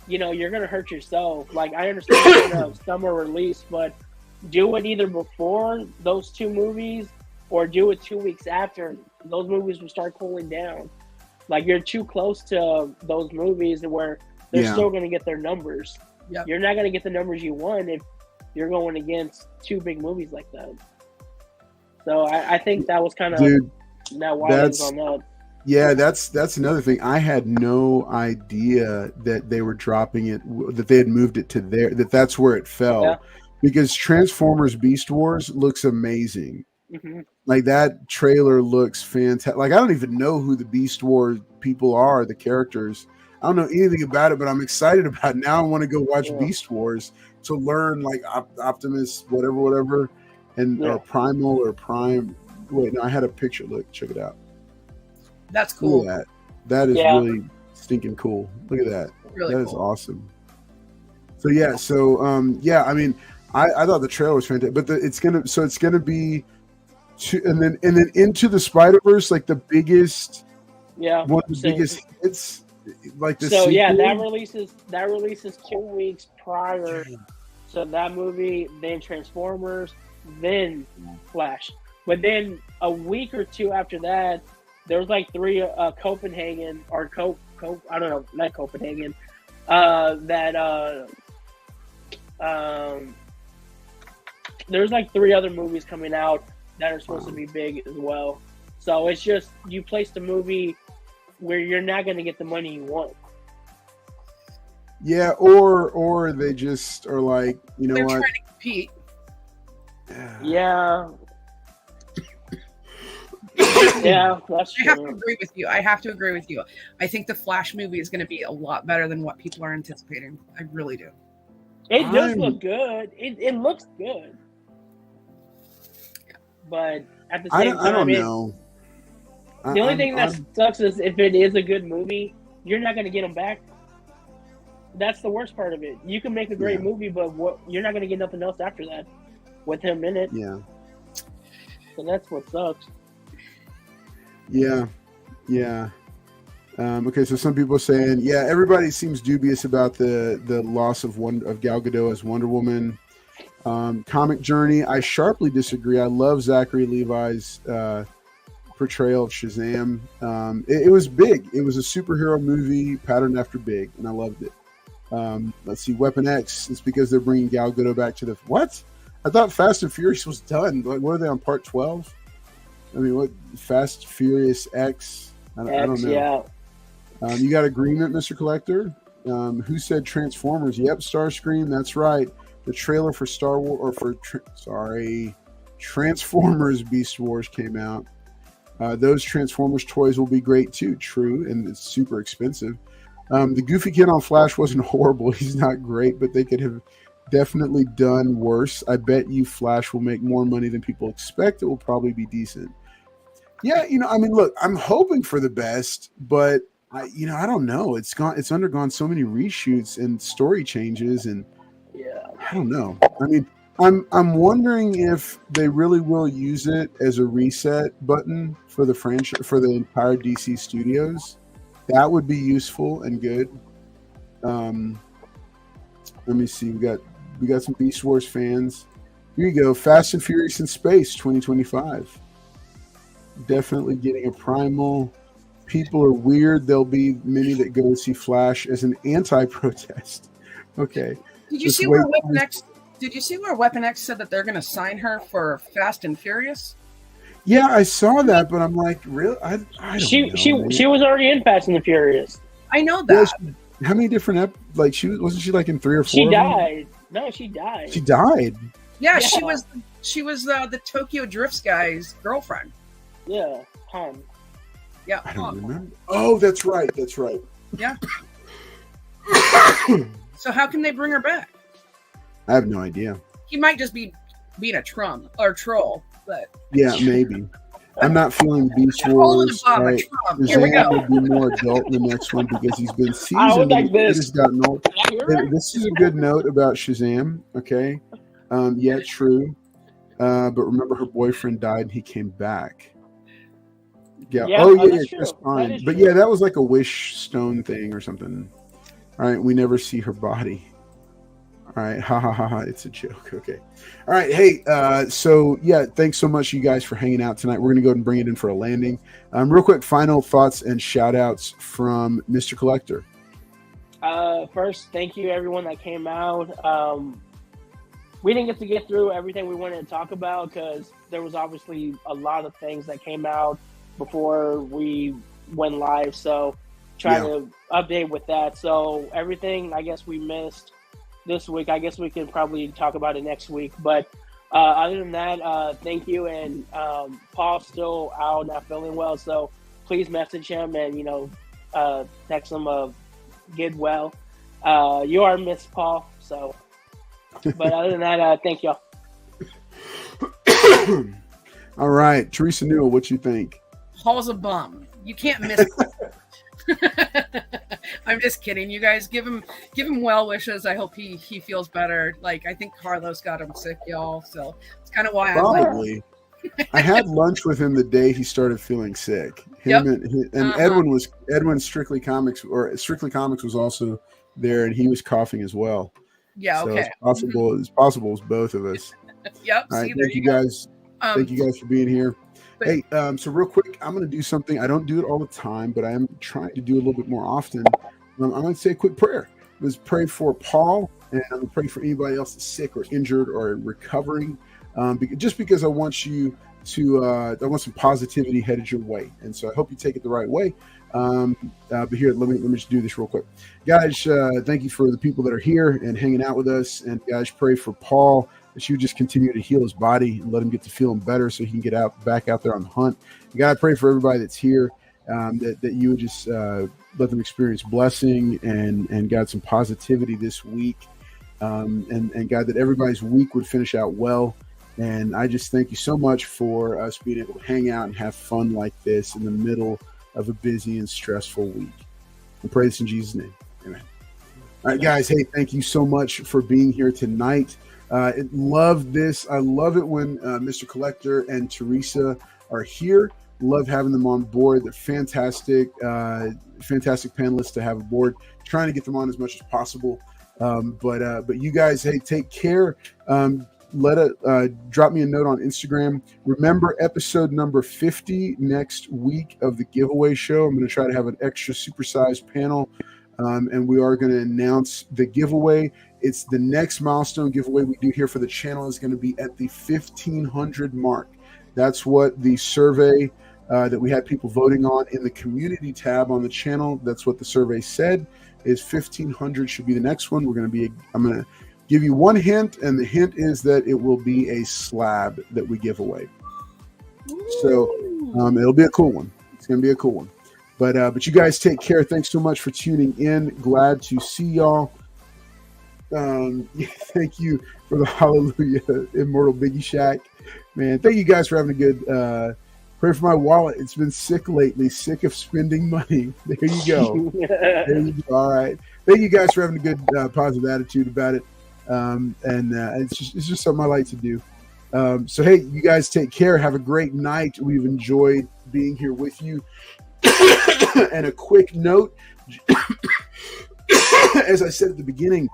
you're going to hurt yourself. Like, I understand summer release, but do it either before those 2 movies or do it 2 weeks after. Those movies will start cooling down. Like, you're too close to those movies where they're still going to get their numbers. Yep. You're not going to get the numbers you want if you're going against 2 big movies like that. So I think that was kind of that why it was on that. Yeah, that's another thing. I had no idea that they were dropping it, that they had moved it to there, that's where it fell, because Transformers Beast Wars looks amazing. Mm-hmm. Like, that trailer looks fantastic. Like, I don't even know who the Beast Wars people are, the characters. I don't know anything about it, but I'm excited about it. Now I want to go watch Beast Wars to learn, like, Optimus, whatever, and or Primal or Prime. Wait, no, I had a picture. Look, check it out. That's cool. Look at that. That is really stinking cool. Look at that. Really That cool. is awesome. So yeah, I mean, I thought the trailer was fantastic, but it's gonna be and then Into the Spider-Verse, like the biggest, one of the biggest hits, like the so sequel. yeah, that releases 2 weeks prior to that movie, then Transformers, then Flash. But then a week or two after that, there was like 3 Copenhagen or I don't know, not Copenhagen. There's like 3 other movies coming out that are supposed to be big as well. So it's just, you placed a movie where you're not going to get the money you want. Yeah, or they just are like, you know, they're what? trying to compete. Yeah. Yeah, that's true. I have to agree with you. I think the Flash movie is going to be a lot better than what people are anticipating. I really do. It does look good. It looks good. But at the same time, I don't know. The only thing that sucks is if it is a good movie, you're not going to get them back. That's the worst part of it. You can make a great movie, but you're not going to get nothing else after that with him in it. Yeah. So that's what sucks. Yeah. Okay, so some people are saying, everybody seems dubious about the loss of Gal Gadot as Wonder Woman. Comic Journey, I sharply disagree. I love Zachary Levi's portrayal of Shazam. It was big. It was a superhero movie patterned after Big, and I loved it. Let's see, Weapon X. It's because they're bringing Gal Gadot back to the what? I thought Fast and Furious was done. Like, what are they on part 12? I mean, what Fast Furious X? I don't know. Yeah. You got agreement, Mr. Collector? Who said Transformers? Yep, Starscream. That's right. The trailer for Transformers Beast Wars came out. Those Transformers toys will be great too. True, and it's super expensive. The Goofy Kid on Flash wasn't horrible. He's not great, but they could have definitely done worse. I bet you Flash will make more money than people expect. It will probably be decent. Yeah, I mean, look, I'm hoping for the best, but I don't know. It's undergone so many reshoots and story changes, and I don't know. I mean, I'm wondering if they really will use it as a reset button for the franchise, for the entire DC studios. That would be useful and good. Let me see. We got some Beast Wars fans. Here you go. Fast and Furious in Space 2025. Definitely getting a primal. People are weird. There'll be many that go to see Flash as an anti-protest. Okay. Did you see where Weapon X? Did you see where Weapon X said that they're going to sign her for Fast and Furious? Yeah, I saw that, but I'm like, really? I don't know. She was already in Fast and the Furious. I know that. How many different wasn't she like in 3 or 4? She died. No, she died. She died. Yeah, she was the Tokyo Drifts guy's girlfriend. Yeah, Han. Yeah, I don't remember. Oh, that's right. Yeah. So how can they bring her back? I have no idea. He might just be being a troll, but yeah, maybe. I'm not feeling Beast Wars. Right? Here we go. Will be more adult in the next one because he's been seasoned. Like this. He's gotten old. This is a good note about Shazam. Okay, yeah, true. But remember, her boyfriend died and he came back. Yeah. Chris Pine. But yeah, that was like a wish stone thing or something. All right, we never see her body. All right, ha ha ha ha. It's a joke. Okay. All right. Hey, so yeah, thanks so much, you guys, for hanging out tonight. We're gonna go ahead and bring it in for a landing. Real quick, final thoughts and shout outs from Mr. Collector. First, thank you everyone that came out. We didn't get through everything we wanted to talk about because there was obviously a lot of things that came out before we went live. So trying to update with that. So everything I guess we missed this week, I guess we can probably talk about it next week. But other than that, thank you. And Paul's still out, not feeling well. So please message him and, text him get well. You are missed, Paul. So, but other than that, thank y'all. All right, Theresa Newell, what you think? Hall's a bum. You can't miss it. I'm just kidding. You guys give him well wishes. I hope he feels better. Like, I think Carlos got him sick, y'all. So it's kind of why Probably. I had lunch with him the day he started feeling sick. Him and Edwin Strictly Comics was also there, and he was coughing as well. Yeah, so okay. It's possible. It's possible it's both of us. Yep. All right, thank you guys. Thank you guys for being here. Hey, so real quick, I'm going to do something. I don't do it all the time, but I am trying to do a little bit more often. I'm going to say a quick prayer. Let's pray for Paul, and I'm going to pray for anybody else that's sick or injured or recovering. Just because I want you to, I want some positivity headed your way, and so I hope you take it the right way. But here, let me just do this real quick, guys. Thank you for the people that are here and hanging out with us, and guys, pray for Paul that you just continue to heal his body and let him get to feeling better so he can get back out there on the hunt. God, I pray for everybody that's here, that you would just let them experience blessing and God, some positivity this week, and God, that everybody's week would finish out well. And I just thank you so much for us being able to hang out and have fun like this in the middle of a busy and stressful week. I pray this in Jesus' name. Amen. All right, guys. Hey, thank you so much for being here tonight. Love this. I love it when Mr. Collector and Theresa are here. Love having them on board. They're fantastic panelists to have aboard. Trying to get them on as much as possible. But you guys, hey, take care. Drop me a note on Instagram. Remember episode number 50 next week of the giveaway show. I'm going to try to have an extra supersized panel, and we are going to announce the giveaway. It's the next milestone giveaway we do here for the channel is going to be at the 1,500 mark. That's what the survey that we had people voting on in the community tab on the channel. That's what the survey said is 1,500 should be the next one. I'm going to give you one hint, and the hint is that it will be a slab that we give away. So it'll be a cool one. It's going to be a cool one. But you guys take care. Thanks so much for tuning in. Glad to see y'all. Thank you for the hallelujah, Immortal Biggie Shack. Man, thank you guys for having a good pray for my wallet. It's been sick lately, sick of spending money. There you go. There you go. All right. Thank you guys for having a good positive attitude about it. It's just something I like to do. So hey, you guys take care. Have a great night. We've enjoyed being here with you. And a quick note, as I said at the beginning,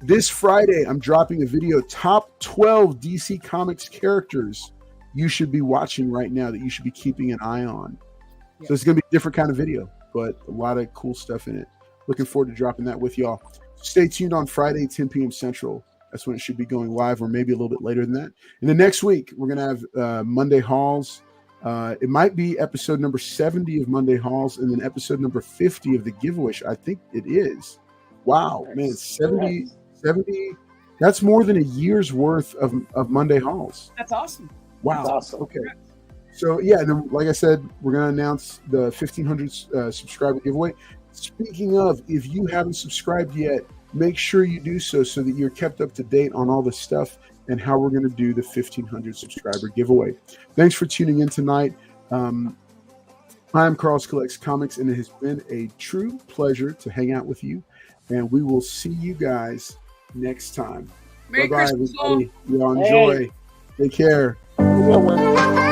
this Friday I'm dropping a video, top 12 DC Comics characters you should be watching right now that you should be keeping an eye on. Yeah. So it's going to be a different kind of video, but a lot of cool stuff in it. Looking forward to dropping that with y'all. Stay tuned on Friday, 10 p.m. Central. That's when it should be going live, or maybe a little bit later than that. And then next week, we're going to have Monday Hauls. It might be episode number 70 of Monday Hauls, and then episode number 50 of the giveaway. I think it is. Wow, man, 70. That's more than a year's worth of Monday Hauls. That's awesome. Wow. That's awesome. Okay. So, yeah, and then, like I said, we're going to announce the 1,500 subscriber giveaway. Speaking of, if you haven't subscribed yet, make sure you do so that you're kept up to date on all the stuff and how we're going to do the 1,500 subscriber giveaway. Thanks for tuning in tonight. I'm Carlos Collects Comics, and it has been a true pleasure to hang out with you. And we will see you guys next time. Merry Bye-bye, Christmas, everybody. Y'all enjoy. Hey. Take care. Good one.